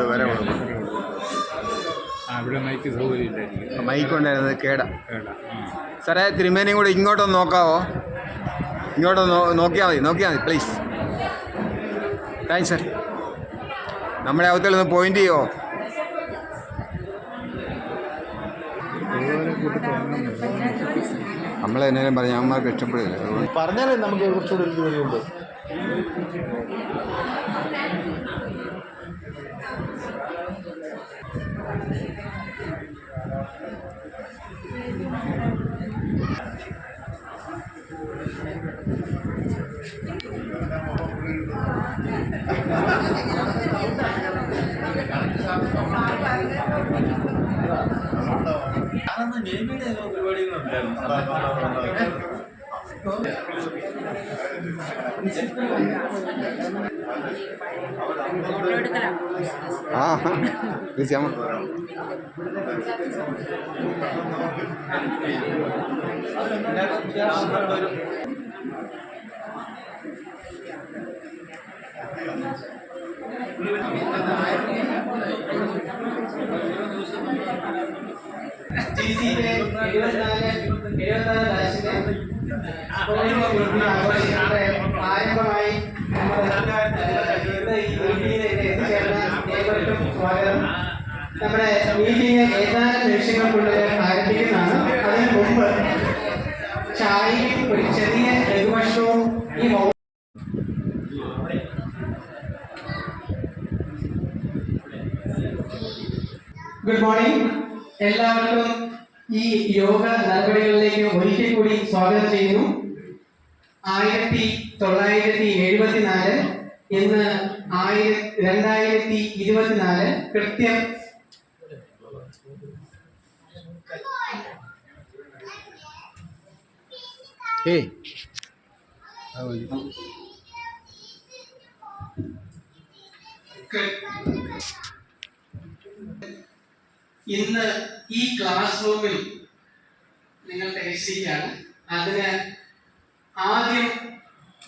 വരെ കൊടുക്കും. ഇവിടെ മൈക്ക് സൗകര്യമില്ലായിരിക്കും. മൈക്ക് ഉണ്ടായിരുന്നത് കേടാ. സാറേ തിരുമേനിയും കൂടെ ഇങ്ങോട്ടൊന്ന് നോക്കാവോ? ഇങ്ങോട്ടൊന്ന് നോക്കിയാൽ മതി പ്ലീസ്. Thanks sir. നമ്മുടെ അവത്തിലൊന്ന് പോയിന്റ് ചെയ്യുമോ? നമ്മളെന്നേലും പറഞ്ഞ അമ്മമാർക്ക് ഇഷ്ടപ്പെടില്ല. പറഞ്ഞാലേ നമുക്ക് കുറച്ചുകൂടെ ഒരു ജോലിയുണ്ട്. തീർച്ചയായും ആരംഭമായി സ്വാഗതം. നമ്മുടെ മീറ്റിംഗ് ഏതാനും നിമിഷങ്ങൾക്കുള്ളിൽ ആരംഭിക്കുന്നതാണ്. അതിന് മുമ്പ് ചായയും ഒരു ചെറിയ ലഘുഭക്ഷണവും ഈ ഗുഡ് മോർണിംഗ്. എല്ലാവർക്കും ഈ യോഗ നടപടികളിലേക്ക് ഒരിക്കൽ കൂടി സ്വാഗതം ചെയ്യുന്നു. 1974 ഇന്ന് 2024 കൃത്യം ഇന്ന് ഈ ക്ലാസ് റൂമിൽ നിങ്ങൾ രജിസ്ട്രിയാണ്. അതിന് ആദ്യം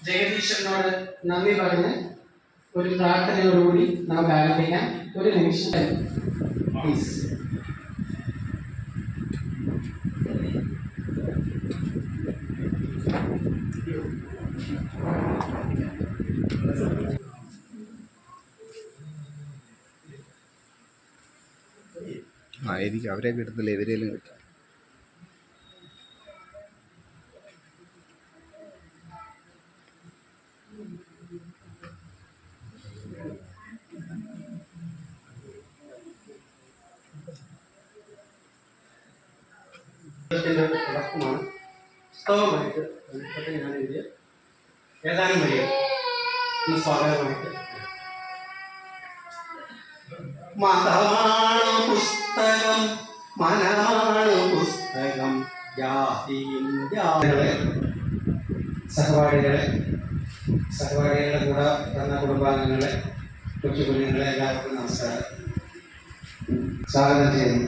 ജഗദീശ്വരനോട് നന്ദി പറഞ്ഞ് ഒരു പ്രാർത്ഥനയോടുകൂടി നമുക്ക് ആരംഭിക്കാം. ഒരു നിമിഷം പ്ലീസ്. ആയിരിക്കും അവരെ കിട്ടത്തില്ല, ഇവരേലും കിട്ടും. തുടക്കമാണ്. പുസ്തകമായിട്ട് ഞാനിതിൽ ഏതാനും വരിക സ്വാഗതമായിട്ട്. മതമാണ് പുസ്തകം, മനമാണ് പുസ്തകം, ജാതിയും സഹപാഠികളുടെ കൂടെ തന്ന കുടുംബാംഗങ്ങളെ, കൊച്ചു കുഞ്ഞുങ്ങളെ എല്ലാവർക്കും നമസ്കാരം. സ്വാഗതം ചെയ്യുന്നു.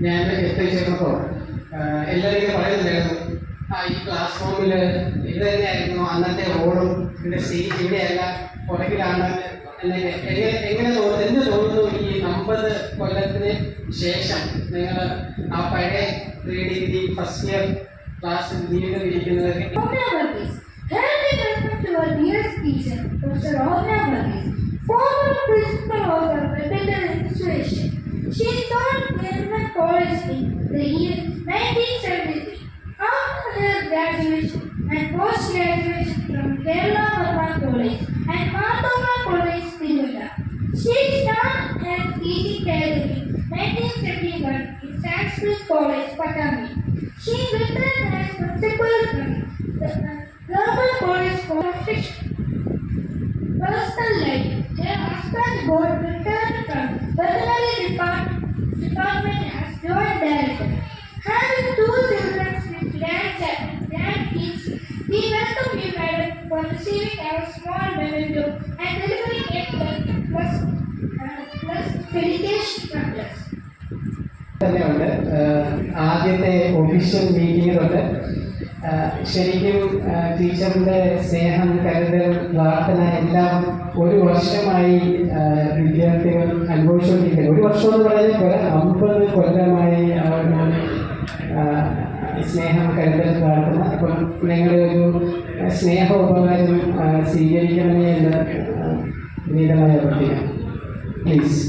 ഞാൻ എത്തിച്ചേർന്നപ്പോൾ എല്ലാവരും പറയുന്നുണ്ടായിരുന്നു, ഈ ക്ലാസ് റൂമിൽ ഇത് തന്നെയായിരുന്നു അന്നത്തെ റോഡും ഇതിൻ്റെ സ്റ്റേജ് ഇവിടെയല്ല പുറകിലാണ് എന്നൊക്കെ. എങ്ങനെ തോന്നുന്നു, എന്ത് തോന്നുന്നു ഈ 50 കൊല്ലത്തിന് ശേഷം നിങ്ങൾ ആ പഴയ 3D ഫസ്റ്റ് ഇയർ ക്ലാസ്സിൽ വീണ്ടും ഇരിക്കുന്നത്? Former principal of the Preparatory Institution. She taught Government College in the year 1973. After her graduation and post-graduation from Kerala Varma College and Marthoma College, Tiruvalla. She started her teaching career in 1971 in Sanskrit College, Patami. She retired as principal from the Global College for Fiction. Personal life. Her husband got returned from veterinary department as joint director. Having 2 children with grandkids, we welcome you, madam, for receiving our small memento and delivering a plus dedication from us. തന്നെയുണ്ട്. ആദ്യത്തെ official meeting തൊട്ട് ശരിക്കും ടീച്ചറിൻ്റെ സ്നേഹം, കരുതൽ, പ്രാർത്ഥന എല്ലാം ഒരു വർഷമായി വിദ്യാർത്ഥികൾ അനുഭവിച്ചുകൊണ്ടിരിക്കുന്നത്. ഒരു വർഷം എന്ന് പറഞ്ഞാൽ 50 കൊല്ലമായി ആ ഒരു സ്നേഹം, കരുതൽ, പ്രാർത്ഥന. അപ്പം നിങ്ങളുടെ ഒരു സ്നേഹ ഉപകാരം സ്വീകരിക്കണമേ എന്ന് വിനീതമായി അഭ്യർത്ഥിക്കാം. Please.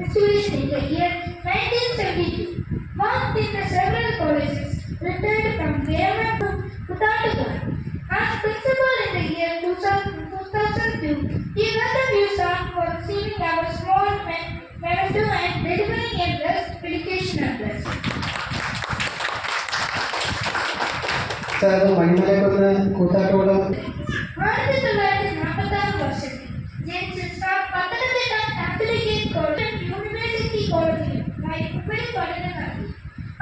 Institution in the year 1972, worked in the several colleges, retired from Kerala to Kuttatukar. As principal in the year 2002, we welcome you, sir, for receiving our small memento and delivering a blessed dedication of blessing. Sir, അത് മണിമലക്കുന്ന് കൂത്താട്ടോളം 1946 വർഷത്തിൽ ജനിച്ച sir Pathanamthitta catholic college university കോളേജിലുമായി ഉപരിപഠനം നടത്തി.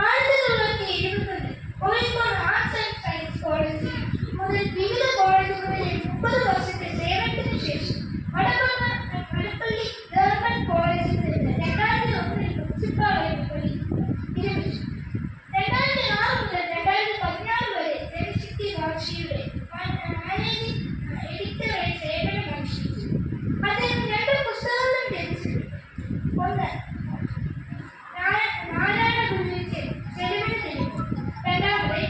1971 Kozhikode arts and science കോളേജിൽ മുതൽ വിവിധ കോളേജുകളിലെ 30 വർഷത്തെ സേവനത്തിന് ശേഷം മടപ്പള്ളി ഗവൺമെന്റ് കോളേജിൽ നിന്ന് 2001 പ്രിൻസിപ്പാളായി വിരമിച്ചു. 2006 മുതൽ 2016 വരെ ജനശക്തി വാർഷികയുടെ മാനേജിംഗ് എഡിറ്ററായി സേവനമനുഷ്ഠിച്ചു. അദ്ദേഹം 2 പുസ്തകങ്ങളും രചിച്ചിട്ടുണ്ട്. ഒന്ന് നാരായണ ഗുരുവിന്റെ ചെലവിന്, രണ്ടാമത്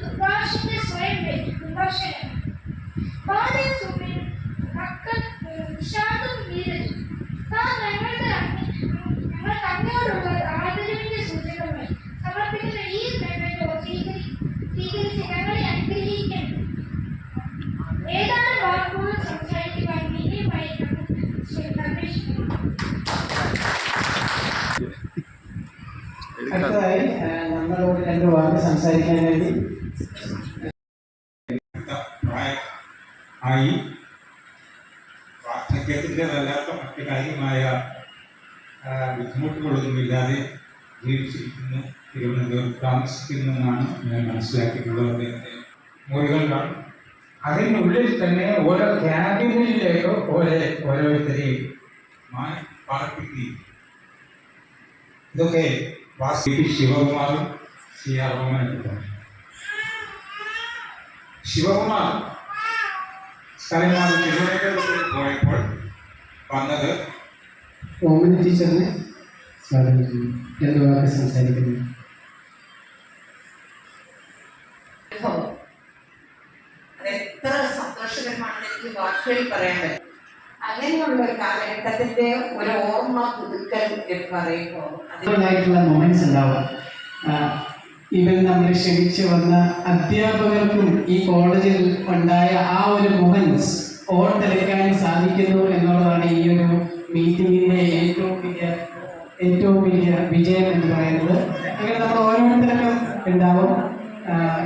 സുഭാഷിന്റെ സ്വയം വിമർശനം. ബാലൻ സുബിൻ മക്കൾ നിഷാദും നീരജും. സാർ, ഞങ്ങൾക്ക് അങ്ങോട്ടുള്ള ആദരവിന്റെ സൂചകമായി സമർപ്പിക്കുന്ന ഈ മെമ്മന്റോ സ്വീകരിച്ച് ഞങ്ങളെ അനുഗ്രഹിക്കുന്നു. ഏതാനും വാക്കുകൾ സംസാരിക്കുവാൻ വിനയമായി അപേക്ഷിക്കുന്നു. അടുത്തതായി നമ്മളോട് 2 വാക്ക് സംസാരിക്കാൻ വേണ്ടി ആയി വാർദ്ധക്യത്തിൻ്റെതല്ലാത്ത മറ്റു കാര്യമായ ബുദ്ധിമുട്ടുകളൊന്നുമില്ലാതെ ജീവിച്ചിരിക്കുന്നു. തിരുവനന്തപുരത്ത് താമസിക്കുന്നു എന്നാണ് ഞാൻ മനസ്സിലാക്കിയിട്ടുള്ളത്. അദ്ദേഹത്തെ മുറികളിലാണ്. അതിനുള്ളിൽ തന്നെ ഓരോ ക്യാബിനിലേക്ക് ഓരോരുത്തരെയും പാർപ്പിക്കുകയും ഇതൊക്കെ വാസി ശിവകുമാറും സിയാറോമനും. ശിവകുമാർ സ്ഥലം മാറി തിരുവനന്തപുരത്ത് പോയപ്പോൾ വന്നത് ഓമന ടീച്ചറിനെ സ്വാഗതം ചെയ്യുന്നു. 2 വാക്ക് സംസാരിക്കുന്നു. എത്ര സന്തോഷകരമാണെന്ന് എനിക്ക് വാക്കുകളിൽ പറയാൻ പറ്റും. അങ്ങനെയുള്ള ഒരു കാലഘട്ടത്തിന്റെ ഒരു ഓർമ്മ പുതുക്കൽ എന്ന് പറയുമ്പോൾ അതിനായിട്ടുള്ള മൊമെന്റ്സ് ഉണ്ടാവാം. ഇവർ നമ്മൾ ക്ഷണിച്ചു വന്ന അധ്യാപകർക്കും ഈ കോളേജിൽ ഉണ്ടായ ആ ഒരു മൊമെന്റ്സ് ഓർത്തെടുക്കാൻ സാധിക്കുന്നു എന്നുള്ളതാണ് ഈ ഒരു മീറ്റിങ്ങിന്റെ ഏറ്റവും വലിയ വിജയം എന്ന് പറയുന്നത്. അങ്ങനെ നമ്മൾ ഓരോരുത്തർക്കും ഉണ്ടാവും,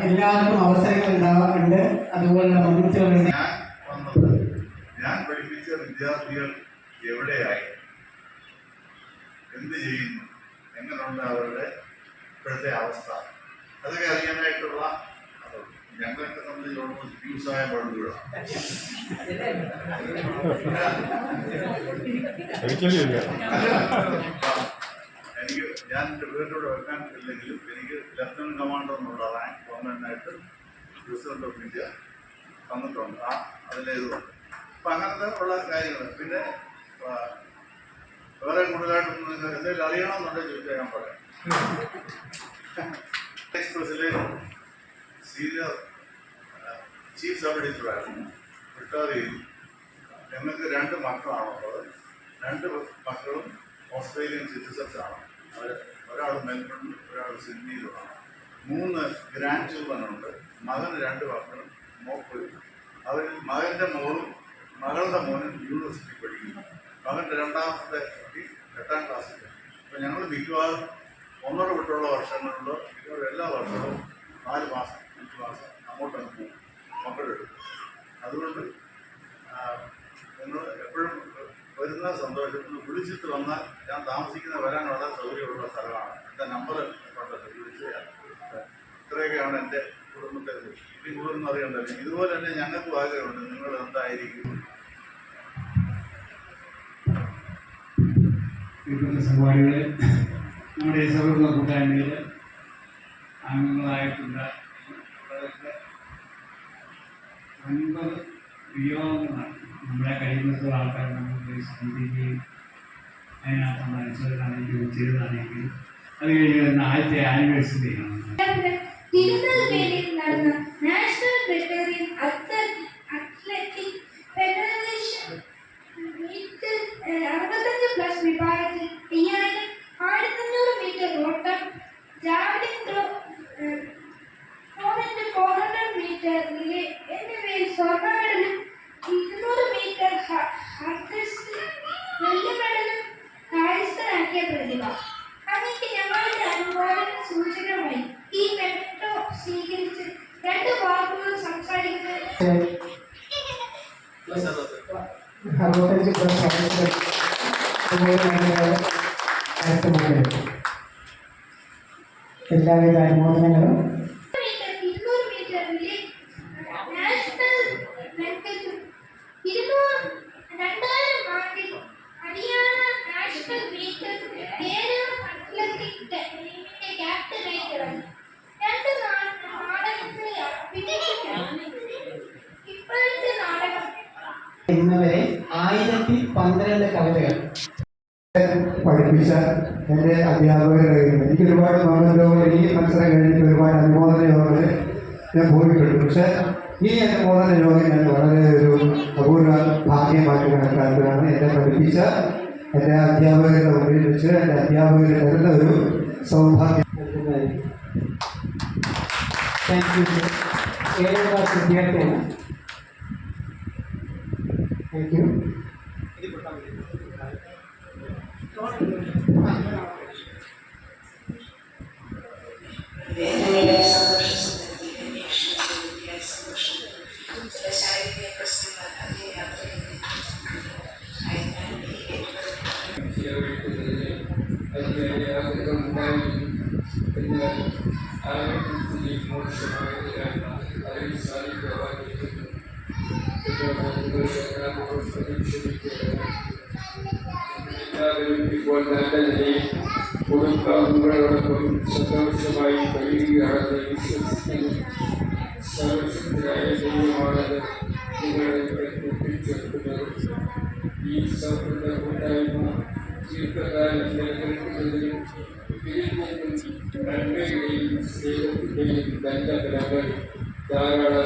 എല്ലാവർക്കും അവസരങ്ങൾ ഉണ്ടാവാറുണ്ട്, അതുപോലുള്ള മൊമെന്റ്സുകളുണ്ട്. ഞാൻ പഠിപ്പിച്ച വിദ്യാർത്ഥികൾ എവിടെയായി, എന്ത് ചെയ്യുന്നു, എങ്ങനെയുണ്ട് അവരുടെ ഇപ്പോഴത്തെ അവസ്ഥ, അതൊക്കെ അറിയാനായിട്ടുള്ള ഞങ്ങൾക്ക് സംബന്ധിച്ച് ഓൾമോസ്റ്റ് ഫ്യൂസായ ബൾബുകളാണ്. എനിക്ക് ഞാൻ എൻ്റെ വീട്ടിലൂടെ വെക്കാൻ ഇല്ലെങ്കിലും എനിക്ക് ലഫ്റ്റനന്റ് കമാൻഡർ എന്നുള്ള റാങ്ക് ഗവൺമെൻറ്റായിട്ട് പ്രസിഡന്റ് ഓഫ് ഇന്ത്യ തന്നിട്ടുണ്ട്. അതിലേതുകൊണ്ട് അപ്പം അങ്ങനത്തെ ഉള്ള കാര്യങ്ങൾ. പിന്നെ വേറെ കൂടുതലായിട്ടൊന്നും എന്തെങ്കിലും അറിയണമെന്നുണ്ടെങ്കിൽ ചോദിച്ചാൽ ഞാൻ പറയാം. എക്സ്പ്രസ്സിലെ സീനിയർ ചീഫ് സബ് എഡിറ്ററായിരുന്നു, റിട്ടയർ ചെയ്തു. ഞങ്ങൾക്ക് 2 മക്കളാണുള്ളത്. രണ്ട് മക്കളും ഓസ്ട്രേലിയൻ സിറ്റിസൺസാണ്. അവർ ഒരാൾ മെൽബണിലും ഒരാൾ സിഡ്നിയിലുമാണ്. 3 ഗ്രാൻഡ് ചിൽഡ്രൻ ഉണ്ട്. മകന് 2 മക്കളും മോക്കൊരു. അവരിൽ മകൻ്റെ മോളും മകളുടെ മോനും യൂണിവേഴ്സിറ്റി പഠിക്കുന്നു. മകൻ്റെ രണ്ടാമത്തെ കുട്ടി 8ാം ക്ലാസ്സിൽ. അപ്പോൾ ഞങ്ങൾ മിക്കവാറും 1.5 വിട്ടുള്ള വർഷങ്ങളിൽ മിക്കവാറും എല്ലാ വർഷവും 4 മാസം 5 മാസം അങ്ങോട്ടങ്ങ് പോകും മക്കളുടെ അടുത്ത്. അതുകൊണ്ട് നിങ്ങൾ എപ്പോഴും വരുന്ന സന്തോഷത്തിൽ വിളിച്ചിട്ട് വന്നാൽ ഞാൻ വരാൻ വളരെ സൗകര്യമുള്ള സ്ഥലമാണ്. എൻ്റെ നമ്പർ ഉണ്ടല്ലോ, വിളിച്ച് ഇത്രയൊക്കെയാണ് എൻ്റെ കുടുംബത്തെ ഇനി കൂടുതലൊന്നും അറിയണ്ടല്ലോ. ഇതുപോലെ തന്നെ ഞങ്ങൾക്കും ആഗ്രഹമുണ്ട് നിങ്ങൾ എന്തായിരിക്കും. സംഘപാടികളിൽ നമ്മുടെ സൗഹൃദ കൂട്ടായ്മയിൽ അംഗങ്ങളായിട്ടുള്ള 9 വിയോഗങ്ങളാണ്. നമ്മളെ കഴിയുന്നത്ര ആൾക്കാർ നമുക്ക് സന്ധിക്കുകയും അതിനകത്ത് മനസ്സിലാണെങ്കിൽ ചെയ്തതാണെങ്കിൽ അത് കഴിഞ്ഞ് ആദ്യത്തെ ആനിവേഴ്സറിയാണ്. തിരുനെൽവേലിയിൽ നടന്ന നാഷണൽ വെറ്ററിയൻ അത്ലറ്റിക് ഫെഡറേഷൻ മീറ്റ് 65+ വിഭാഗത്തിൽ 5000, 1500 മീറ്റർ ഓട്ടം, javelin throw, 4x400 metre relay എന്നിവയിൽ സ്വർണ്ണ മെഡലും 200 മീറ്റർ ഹർഡിൽസിൽ വെള്ളി മെഡലും കരസ്ഥമാക്കിയ പ്രതിഭ. അങ്ങേക്ക് ഞങ്ങളുടെ അനുമോദന സൂചകമായി ഈ മെഡോ സ്വീകരിച്ച് 2 വാക്കുകൾ സംസാരിക്കുന്നത് 65+ എല്ലാവിധ അനുമോദനങ്ങളും. 200 മീറ്റർ റിലേ നാഷണൽ റെക്കോർഡും 2000 ആണ്ടിൽ ഹരിയാന നാഷണൽ മീറ്റർ കേരള അത്ലറ്റിക് ടീമിന്റെ ക്യാപ്റ്റനായി കിടന്നു. 2 നാടകങ്ങളെ അഭിനയിച്ചിട്ടുണ്ട്. ഇപ്പോഴത്തെ നാടകം ഇന്നുവരെ 1012 കവിതകൾ പഠിപ്പിച്ച എൻ്റെ അധ്യാപകരുടെ എനിക്ക് ഒരുപാട് മൗനലോകങ്ങൾ ഈ മത്സരം കഴിഞ്ഞിട്ട് ഒരുപാട് അനുമോദന യോഗങ്ങൾ ഞാൻ ഭൂമിപ്പെട്ടു. പക്ഷേ ഈ അനുമോദന യോഗം ഞാൻ വളരെ ഒരു അപൂർവ ഭാഗ്യമായിട്ട് കണക്കാക്കുകയാണ്. എന്നെ പഠിപ്പിച്ച എൻ്റെ അധ്യാപകരുടെ മുമ്പിൽ വെച്ച് എൻ്റെ അധ്യാപകർ തരുന്ന ഒരു സൗഭാഗ്യം. Thank you sir. 7ാം ക്ലാസ് വിദ്യാർത്ഥിയാണ്. Thank you. വേദനയിലെ സന്തോഷം, സന്തോഷം, ചില ശാരീരിക പ്രശ്നങ്ങൾ അതേ യാത്രയിൽ ഇപ്പോൾ നല്ല നിലയിൽ കുടുംബാംഗങ്ങളോടൊപ്പം സന്തോഷമായി കഴിയുകയാണെന്ന് വിശ്വസിക്കുന്നു. സർവശക്തനായ ദൈവമാണത് നിങ്ങളെ കൂട്ടിച്ചേർക്കുന്നത്. ഈ സൗഹൃദ കൂട്ടായ്മ ദീർഘകാലം നിലനിൽക്കുന്നതിനും പിരിഞ്ഞെന്നും നന്മയുടെയും സ്നേഹത്തിൻ്റെയും നല്ല ഫലങ്ങൾ ധാരാളം.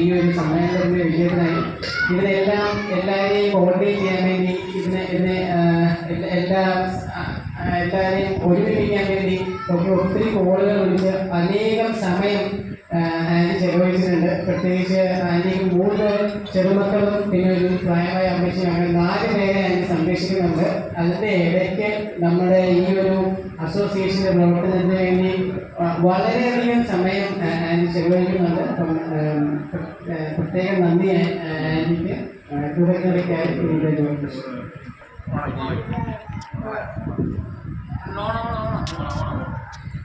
ഈ ഒരു സമ്മേളനത്തിന്റെ വിജയത്തിനായി ഇതിനെല്ലാം എല്ലാവരെയും കോർഡിനേറ്റ് ചെയ്യാൻ വേണ്ടി എല്ലാവരെയും ഒരുമിപ്പിക്കാൻ വേണ്ടി ഒത്തിരി കോളുകൾ വിളിച്ച് അനേകം സമയം ആൻറ്റി ചെലവഴിച്ചിട്ടുണ്ട്. പ്രത്യേകിച്ച് ആൻറ്റിക്ക് 3 ചെറുമക്കളും പിന്നെ ഒരു പ്രായമായ അമ്മച്ചിയും അങ്ങനെ 4 പേരെ ആൻറ്റി സംരക്ഷിക്കുന്നുണ്ട്. അതിൻ്റെ ഇടയ്ക്ക് നമ്മുടെ ഈ ഒരു അസോസിയേഷൻ്റെ പ്രവർത്തനത്തിന് വേണ്ടി വളരെയധികം സമയം ആൻറ്റി ചെലവഴിക്കുന്നുണ്ട്. അപ്പം പ്രത്യേകം നന്ദി ആൻറ്റിക്ക്. കൃതജ്ഞതയ്ക്കായി ഇതിൻ്റെ ജോലി.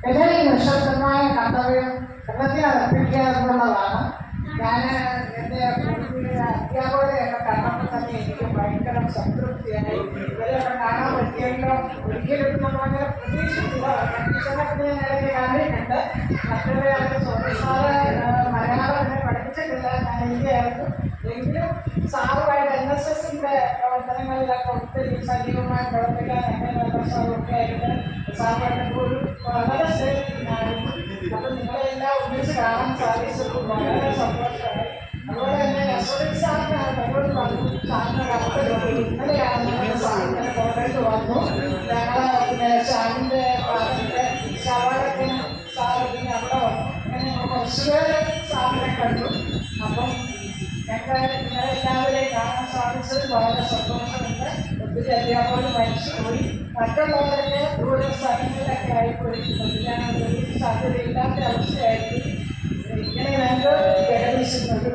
എൻ്റെ ഈ നിശബ്ദമായ കർത്തവ്യം എന്നത്തെ അർപ്പിക്കുക എന്നുള്ളതാണ്. ഞാൻ എൻ്റെ അധ്യാപകരെയൊക്കെ കണ്ടപ്പോൾ തന്നെ എനിക്ക് ഭയങ്കര സംതൃപ്തിയായി. ഇവരെയൊക്കെ കാണാൻ പറ്റിയല്ലോ. ഒരിക്കലും നമ്മളങ്ങനെ പ്രതീക്ഷിച്ചില്ല. ടീച്ചറൊക്കെ ഞാൻ ഇടയ്ക്ക് കണ്ടിട്ടുണ്ട്. മറ്റൊരു സാറ് മലയാളം എന്നെ പഠിപ്പിച്ചിട്ടില്ല, ഞാൻ ഹിന്ദിയായിരുന്നു. എങ്കിലും സാറുമായിട്ട് NSSൻ്റെ പ്രവർത്തനങ്ങളിലൊക്കെ ഒത്തിരി സജീവമായി പ്രവർത്തിക്കാൻ എന്നെ സാറൊക്കെ ആയിട്ട് സാറുമായിട്ട് ഒരു വളരെ സ്നേഹിക്കുന്നതായിരുന്നു. അപ്പം നിങ്ങളെല്ലാം ഒന്നിച്ച് കാണാൻ സാധിച്ചപ്പോൾ വളരെ സന്തോഷമായി. അതുപോലെ തന്നെ സാറിന് എന്നോട് പറഞ്ഞു സാറിന് ഇന്നലെയാണ് സാറിന് സാറിൻ്റെ ഫാദറിൻ്റെ സവാളത്തിന് സാറിന് അവിടെ വന്നു അങ്ങനെ കുറച്ച് പേര് സാറിനെ കണ്ടു. അപ്പം എല്ലാവരെയും കാണാൻ സാധിച്ചത് വളരെ സന്തോഷമുണ്ട്. ഒത്തിരി അധ്യാപകർ മരിച്ചുപോയി, മറ്റുള്ളവരൊക്കെ ദൂര സ്ഥലങ്ങളിലൊക്കെ ആയിപ്പോയി. പഠിക്കാനൊരു സാധ്യതയില്ലാത്ത അവസ്ഥയായിരിക്കും. ഇങ്ങനെ ഞങ്ങൾക്ക് ഏകദേശിക്കുന്നത്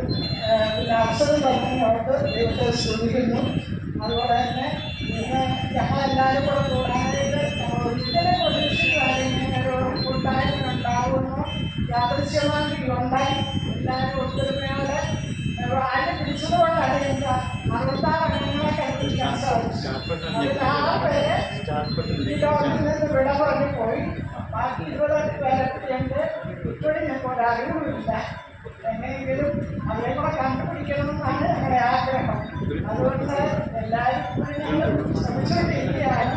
പിന്നെ അവസരം തന്നതിനോട് ദൈവത്തെ സ്തുതിക്കുന്നു. അതുപോലെ തന്നെ ഇന്ന് ഞങ്ങളെല്ലാവരും കൂടെ കൂടാനായിട്ട് ഒരിക്കലും പ്രതീക്ഷിക്കുകയാണെങ്കിൽ ഒരു കൂട്ടായ്മ ഉണ്ടാകുമെന്നോ യാദൃശ്യമായിട്ട് ഉണ്ടായി. എല്ലാവരും ഒത്തൊരുമയോടെ ആരും പിടിച്ചതുകൊണ്ടാണ് ഞങ്ങൾക്ക് 66 അംഗങ്ങളെ കണ്ടുപിടിക്കാൻ സാധിച്ചു. അതിൽ 6 പേര് ഈ ലോകത്തിൽ നിന്ന് വിട പറഞ്ഞു പോയി. ബാക്കി 20 പേരൊക്കെയുണ്ട്. ഇപ്പോഴും ഞങ്ങൾക്ക് ഒരറിവുമില്ല. എങ്ങനെയെങ്കിലും അവരെ കൂടെ കണ്ടുപിടിക്കണമെന്നാണ് ഞങ്ങളുടെ ആഗ്രഹം. അതുകൊണ്ട് എല്ലാവരും കൂടി ഞങ്ങൾ ശ്രമിച്ചുകൊണ്ടിരിക്കുകയാണ്.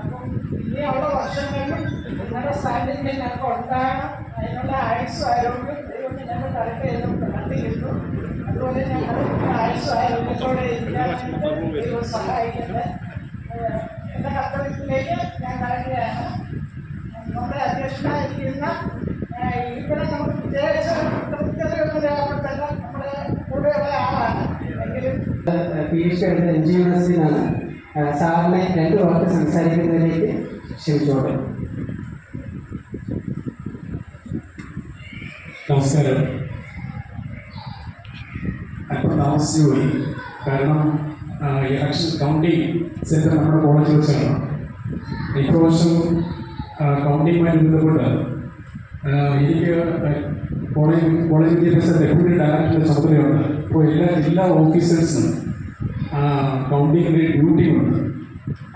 അപ്പം ഇനിയുള്ള വർഷങ്ങളിലും നിങ്ങളുടെ സാന്നിധ്യം ഞങ്ങൾക്ക് ഉണ്ടാകണം. അതിനുള്ള ആയുസ്സും ആരോഗ്യം ദൈവം ഞങ്ങൾ തരട്ടെ എന്ന് പ്രാർത്ഥിക്കുന്നു. അതുപോലെ ഞങ്ങൾ ആയുസ്സും ആരോഗ്യത്തോടെ ഇരിക്കാനായിട്ട് ദൈവം സഹായിക്കുന്നത്. എൻ്റെ കർത്തവ്യത്തിലേക്ക് ഞാൻ കടക്കുകയാണ്. നമ്മുടെ അധ്യക്ഷനായിരിക്കുന്ന ഇവിടെ നമുക്ക് വിജയിച്ച കൃത്യതയൊന്നും രേഖപ്പെടുത്തല്ല, നമ്മുടെ കൂടെയുള്ള ആളാണ്. എങ്കിലും PhD എടുത്ത NG യൂണിവേഴ്സിറ്റിയിലാണ്. സാറിനെ 2 വാക്ക് സംസാരിക്കുന്നതിലേക്ക് ക്ഷണിച്ചോട്ടെ. നമസ്കാരം. അല്പം താമസിച്ചു പോയി. കാരണം ഇലക്ഷൻ കൗണ്ടിങ് സെൻറ്റർ നമ്മുടെ കോളേജിൽ വെച്ചാണ്. ഇപ്രാവശ്യം കൗണ്ടിങ്ങുമായി ബന്ധപ്പെട്ട് എനിക്ക് കോളേജ് വിദ്യാഭ്യാസ ഡെപ്യൂട്ടി ഡയറക്ടറുടെ ചുമതലയുണ്ട്. അപ്പോൾ എല്ലാ ജില്ലാ ഓഫീസേഴ്സിനും കൗണ്ടിങ്ങിൻ്റെ ഡ്യൂട്ടിയുണ്ട്.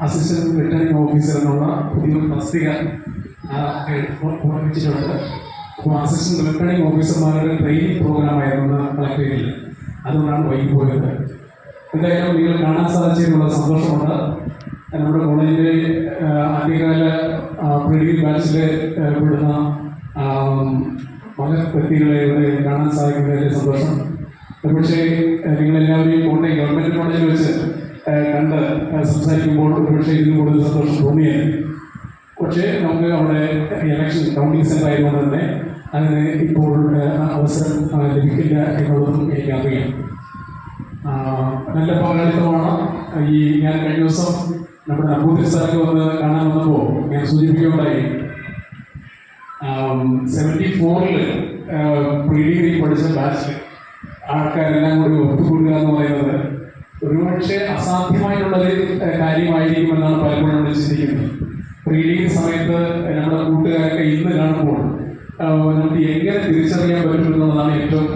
അസിസ്റ്റൻറ്റ് റിട്ടേണിംഗ് ഓഫീസർ എന്നുള്ള പുതിയ തസ്തിക വെച്ചിട്ടുണ്ട്. അപ്പോൾ അസിസ്റ്റൻറ്റ് റിട്ടേണിംഗ് ഓഫീസർമാരുടെ ട്രെയിനിങ് പ്രോഗ്രാമായിരുന്നു കളക്ടറേറ്റിൽ. അതുകൊണ്ടാണ് വൈകി പോയത്. എന്തായാലും നിങ്ങൾ കാണാൻ സാധിച്ചതിനുള്ള സന്തോഷമുണ്ട്. നമ്മുടെ കോളേജിലെ ആദ്യകാല പ്രീ ബാച്ചിൽ പെടുന്ന പല വ്യക്തികളെ ഇവിടെ കാണാൻ സാധിക്കുന്നതിൽ സന്തോഷം. ഒരുപക്ഷെ നിങ്ങളെല്ലാവരെയും കോട്ടയം ഗവൺമെൻറ് കോളേജിൽ വെച്ച് കണ്ട് സംസാരിക്കുമ്പോൾ ഒരുപക്ഷെ ഇതിന് കൂടുതൽ സന്തോഷം തോന്നിയത്. പക്ഷേ നമുക്ക് അവിടെ ഇലക്ഷൻ കൗണ്ടിങ് സെൻ്റർ ആയതുകൊണ്ട് തന്നെ അതിന് ഇപ്പോൾ അവസരം ലഭിക്കില്ല എന്നുള്ളതും എനിക്കറിയാം. നല്ല പങ്കാളിത്തമാണ്. ഞാൻ കഴിഞ്ഞ ദിവസം നമ്മുടെ നമ്പൂതിരി സാറൊക്കെ വന്ന് കാണാൻ വന്നപ്പോൾ ഞാൻ സൂചിപ്പിക്കുകയുണ്ടായി, 74 പ്രീ ഡിഗ്രി പഠിച്ച ബാച്ചിൽ ആൾക്കാരെല്ലാം കൂടി ഒത്തുകൂടുക എന്ന് പറയുന്നത് ഒരുപക്ഷെ അസാധ്യമായിട്ടുള്ളൊരു കാര്യമായിരിക്കുമെന്നാണ് പലപ്പോഴും നമ്മൾ ചിന്തിക്കുന്നത്. പ്രീ ഡിഗ്രി സമയത്ത് നമ്മുടെ കൂട്ടുകാരൊക്കെ ഇന്ന് കാണുമ്പോൾ നമുക്ക് എങ്ങനെ തിരിച്ചറിയാൻ പറ്റുമെന്നുള്ളതാണ് ഏറ്റവും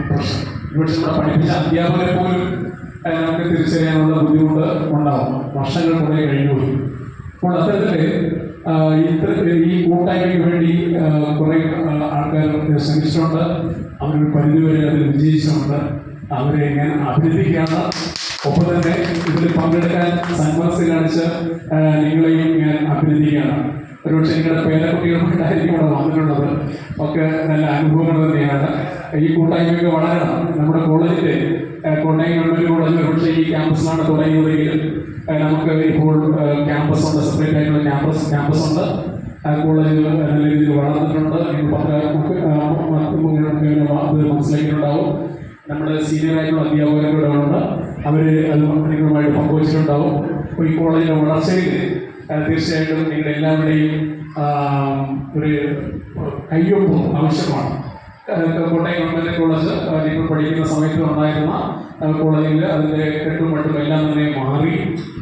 പ്രശ്നം. ഒരുപക്ഷെ നമ്മുടെ പഠിപ്പിച്ച അധ്യാപകരെ പോലും നമുക്ക് തിരിച്ചറിയാനുള്ള ബുദ്ധിമുട്ട് ഉണ്ടാവും. വർഷങ്ങൾ കുറേ കഴിഞ്ഞുപോയി. അപ്പോൾ അത്തരത്തിൽ ഈ കൂട്ടായ്മയ്ക്ക് വേണ്ടി കുറേ ആൾക്കാർ ശ്രമിച്ചിട്ടുണ്ട്. അവരൊരു പരിധിവരെ അതിൽ വിജയിച്ചിട്ടുണ്ട്. അവരെ ഞാൻ അഭിനന്ദിക്കുകയാണ്. ഒപ്പം തന്നെ ഇതിൽ പങ്കെടുക്കാൻ സന്മനസ് കാണിച്ച് നിങ്ങളെയും ഞാൻ അഭിനന്ദിക്കുകയാണ്. ഒരുപക്ഷെ നിങ്ങളുടെ പേരക്കുട്ടികളുമായിട്ടായിരിക്കും ഇവിടെ വന്നിട്ടുള്ളത്. ഒക്കെ നല്ല അനുഭവങ്ങൾ തന്നെയാണ്. ഈ കൂട്ടായ്മയൊക്കെ വളരണം. നമ്മുടെ കോളേജിൻ്റെ കോട്ടയം ഗവൺമെൻറ് കോളേജിൽ ഒരുപക്ഷെ ഈ ക്യാമ്പസിലാണ് തുടങ്ങിയതെങ്കിൽ നമുക്ക് ഇപ്പോൾ ക്യാമ്പസ് ഉണ്ട്, സെപ്പറേറ്റ് ആയിട്ടുള്ള ക്യാമ്പസ് ഉണ്ട്. കോളേജ് നല്ല രീതിയിൽ വളർന്നിട്ടുണ്ട്. അത് മനസ്സിലാക്കിയിട്ടുണ്ടാവും. നമ്മുടെ സീനിയറായിട്ടുള്ള അധ്യാപകരുടെ ഉണ്ട്, അവർ അത് നിങ്ങളുമായിട്ട് പങ്കുവച്ചിട്ടുണ്ടാവും. അപ്പോൾ ഈ കോളേജിൻ്റെ വളർച്ചയിൽ തീർച്ചയായിട്ടും നിങ്ങളുടെ എല്ലാവരുടെയും ഒരു കയ്യൊപ്പ് ആവശ്യമാണ്. കോട്ടയം ഗവൺമെൻറ് കോളേജ് നിങ്ങൾ പഠിക്കുന്ന സമയത്ത് ഉണ്ടായിരുന്ന കോളേജിൽ അതിൻ്റെ കെട്ടും മട്ടും എല്ലാം തന്നെ മാറി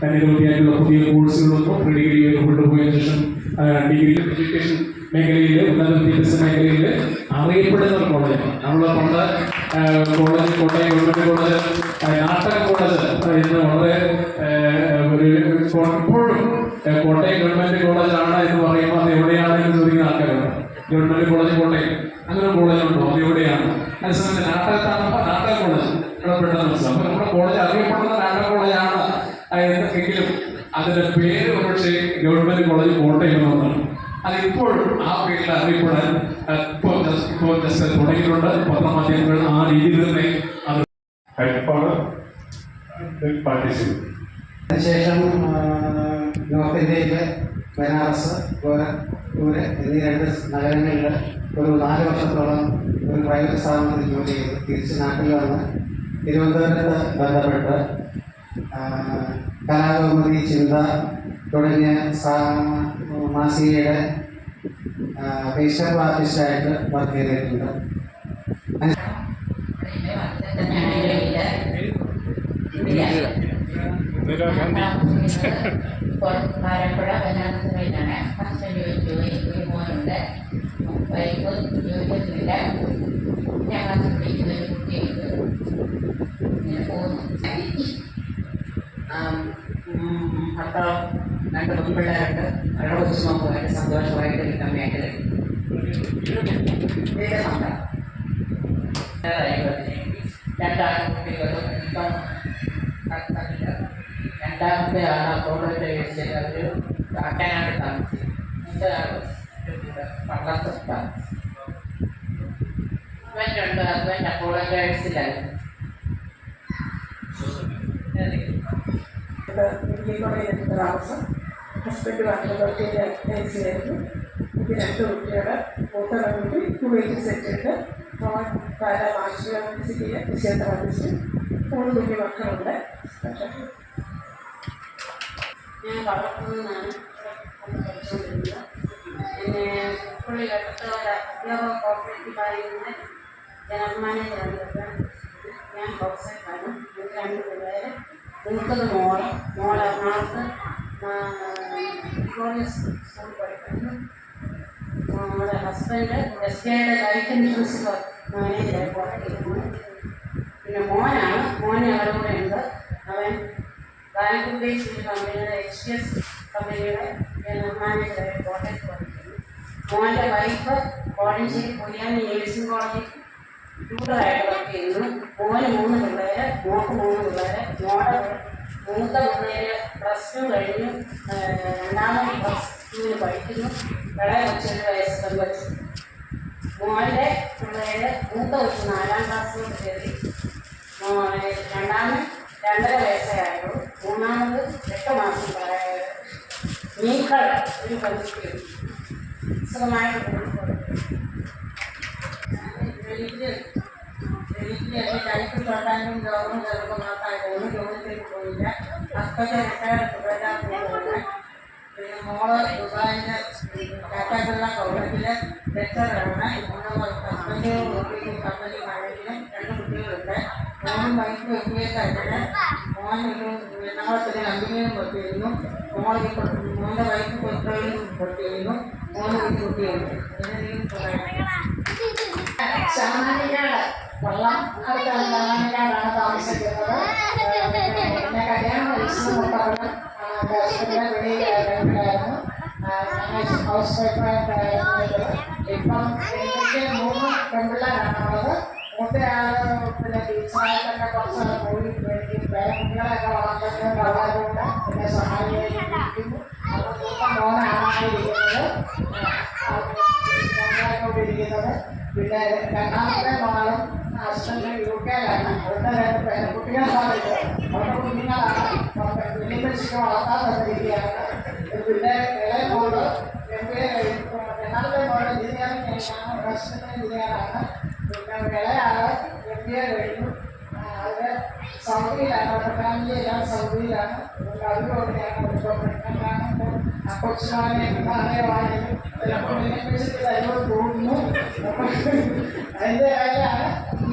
നിരവധിയായിട്ടുള്ള പുതിയ കോഴ്സുകളൊന്നും പ്രീ ഡിഗ്രി കൊണ്ടുപോയ ശേഷം ഡിഗ്രി എഡ്യൂക്കേഷൻ മേഖലയിൽ, ഉന്നത വിദ്യാഭ്യാസ മേഖലയിൽ അറിയപ്പെടുന്ന ഒരു കോളേജാണ്. നമ്മൾ പണ്ട് കോളേജ് കോട്ടയം ഗവൺമെൻറ് കോളേജ് നാട്ടക കോളേജ് എന്ന് വളരെ ഒരു ഇപ്പോഴും കോട്ടയം ഗവൺമെൻറ് കോളേജാണ് എന്ന് പറയുമ്പോൾ അത് എവിടെയാണ് എന്ന് ചോദിക്കുന്ന ആൾക്കാരുണ്ട്. ഗവൺമെൻറ് കോളേജ് കോട്ടയം അങ്ങനെ ഒരു കോളേജുണ്ടോ, അത് എവിടെയാണ്? അതേസമയത്ത് നാട്ടകത്താകുമ്പോൾ നാട്ടക കോളേജ് ഇവിടെ പെട്ടെന്ന് മനസ്സിലാവും. അപ്പോൾ നമ്മുടെ കോളേജ് അറിയപ്പെടുന്ന നാട്ടക കോളേജാണ് എങ്കിലും അതിൻ്റെ പേര് ഒരുപക്ഷെ ഗവൺമെൻറ് കോളേജ് കോട്ടയം എന്നതാണ്. അതിപ്പോഴും ആ പേരിൽ അറിയപ്പെടാൻ ഇപ്പോൾ ജസ്റ്റ് തുടങ്ങിയിട്ടുണ്ട്. പത്രമാധ്യമങ്ങൾ ആ രീതിയിൽ തന്നെ അത് അതിനുശേഷം നോർത്ത് ഇന്ത്യയിലെ ബനാറസ്, ഗോരഖ്പൂർ എന്നീ 2 നഗരങ്ങളിൽ ഒരു 4 വർഷത്തോളം ഒരു പ്രൈവറ്റ് സ്ഥാപനത്തിൽ ജോലി ചെയ്തു. തിരിച്ച് നാട്ടിൽ വന്ന് തിരുവനന്തപുരത്ത് ബന്ധപ്പെട്ട് കലാകൗമുദി, ചിന്ത തുടങ്ങിയ മാസികയുടെ ഫേസ്ബുക്ക് ആർട്ടിസ്റ്റായിട്ട് വർക്ക് ചെയ്തിട്ടുണ്ട്. ആലപ്പുഴ ബനാറസിലാണ്. ഹസ്ബൻഡ് ജോലി, ഒരു മോനുണ്ട്. വൈഫ് ജോലിയൊന്നുമില്ല. ഞങ്ങൾ പഠിക്കുന്ന ഒരു കുട്ടിയുണ്ട്. ഇങ്ങനെ പോകുന്നു. ഭർത്താവ് 2 പെൺപിള്ളേരുണ്ട്. അവരുടെ കൊച്ചുമൊക്കെ സന്തോഷമായിട്ട് ഇരിക്കാൻ വേണ്ടി സന്തോഷം. 2 ആൺകുട്ടികളും ഇപ്പം രണ്ടാമത്തെ ആൾ അപ്പോഴത്തെ കഴിച്ചത് അവർ കാട്ടാനാട് താമസിച്ചു. പള്ളത്ത് താമസിച്ചു. ഹസ്ബൻഡുണ്ട്. ഹസ്ബൻഡ് അപ്പോഴോ കഴിച്ചില്ലായിരുന്നു. താമസം. ഹസ്ബൻഡ് വന്നതായിരുന്നു. എനിക്ക് 2 കുട്ടികളെ മൂത്ത കുട്ടി കുവൈറ്റ് സെറ്റുണ്ട്. മോൻ പാല മാസ്റ്റർ സിറ്റിയിലെ ഫിസിയോതെറാപ്പിസ്റ്റ്. 3 കുഞ്ഞു മക്കളുണ്ട്. ഞാൻ വളർത്തുന്നതാണ് പഠിച്ചുകൊണ്ടിരുന്നത്. പിന്നെ പുള്ളി അധ്യാപക കോപ്പറേറ്റീവായി നിന്ന് ജനറൽ മാനേജറാണ്. ഞാൻ ഹൗസ്വൈഫാണ്. എനിക്ക് 2 പിള്ളേർ. മൂത്തത് മോൾ എറണാകുളത്ത് സ്കൂളിൽ പഠിക്കുന്നു. നമ്മുടെ ഹസ്ബൻഡ് SBIയുടെ ലൈഫ് ഇൻഷുറൻസ് മാനേജറായിട്ട് വർക്ക് ചെയ്യുന്നു. പിന്നെ മോൻ ഞങ്ങളുടെ കൂടെ ഉണ്ട്. അവൻ ബാങ്ക് ബേസ്ഡ് കമ്പനിയുടെ HDS കമ്പനിയുടെ ജനറൽ മാനേജറായിട്ട് കോട്ടയത്ത് പഠിക്കുന്നു. മോൻ്റെ വൈഫ് കോഴഞ്ചേരി പൊരിയാനി നേഴ്സിംഗ് കോളേജിൽ ട്യൂട്ടറായിട്ട് വർക്ക് ചെയ്യുന്നു. മോന് 3 പിള്ളേർ, മോൾക്ക് 3 പിള്ളേർ. മോടെ മൂത്ത പിള്ളേർ +2 കഴിഞ്ഞു. രണ്ടാമത് +2 പഠിക്കുന്നു. ഇളയ കൊച്ചൊരു വയസ്സ് പെൺകൊച്ച്. മോൻ്റെ പിള്ളേർ മൂത്ത കൊച്ച് 4ാം ക്ലാസ്സിലോട്ട് കയറി. രണ്ടാമത് 2.5 വയസ്സേ ആയുള്ളൂ. മൂന്നാമത് 8 മാസം പ്രായമായത്. നീക്കൾ ഒരു പെൺകുട്ടി സുഖമായിട്ട് എനിക്ക് ലൈഫ് തൊട്ടാനും രോഗം ചെറുപ്പമാർക്കായിരുന്നു. ജോലിയിലേക്ക് പോയില്ല. ഹസ്ബൻഡ് റിട്ടയർഡ് പോകുന്നത്. പിന്നെ മോള് ദുബായിലെ ടാറ്റാ കോളേജിലെ ലെക്ചറാണ്. ഹസ്ബൻഡ് കമ്പനി മാനേജിന് 2 കുട്ടികളുണ്ട്. മോനും വൈഫ് MBA കഴിഞ്ഞ് മോൻ ഒരു എറണാകുളത്തിന് കമ്പനിയിൽ വർക്ക് ചെയ്യുന്നു. മോൻ്റെ വൈഫ് പെട്രോളിൽ വർക്ക് ചെയ്യുന്നു. മോന് ഒരു കുട്ടിയുണ്ട്. ചാമനിക്കാട് കൊള്ളാം. അടുത്താണ് ചാമനിക്കാടാണ് താമസിക്കുന്നത്. എന്നെ കല്യാണം കഴിച്ചത് ഹസ്ബൻഡിനെ വെളിയിലായിരുന്നു. ഹൗസ് വൈഫായിട്ടായിരുന്നു. ഇപ്പം എനിക്ക് 3 പെൺപിള്ളേരാണുള്ളത്. മൂത്തയാൾ പിന്നെ ടീച്ചറായിട്ടൊക്കെ കുറച്ച് പോയി കുട്ടികളെയൊക്കെ വളർത്തുന്നത് വളരുന്നുണ്ട്. എന്നെ സഹായിക്കുന്നു. അത് മൂത്ത മോനാണിരിക്കുന്നത്. പിന്നെ രണ്ടാമത്തെ മോളും ഹസ്ബൻഡ് UK-ലാണ്. അവരുടെ 2 പേരക്കുട്ടികളാണ്. അവരുടെ കുഞ്ഞുങ്ങളാണ്. വെല്ലുവിളിച്ച് വളർത്താൻ തന്നിരിക്കുകയാണ്. പിന്നെ ഇളയ മോള് MBA രണ്ടാമത്തെ മോള് എഞ്ചിനീയറിംഗ് കഴിഞ്ഞാണ്. ഹസ്ബൻഡ് എഞ്ചിനീയറാണ്. പിന്നെ ഇളയാള് MBA കഴിഞ്ഞു. അത് സൗദിയിലാണ്. അവരുടെ ഫാമിലി എല്ലാം സൗദിയിലാണ്. അതുകൊണ്ടാണ് കൊച്ചുമാനെ നാണയമായാലും ചിലപ്പോൾ ഇതിനെക്കുറിച്ച് തരുമ്പോൾ തോന്നുന്നു. അതിൻ്റെ കാര്യമാണ്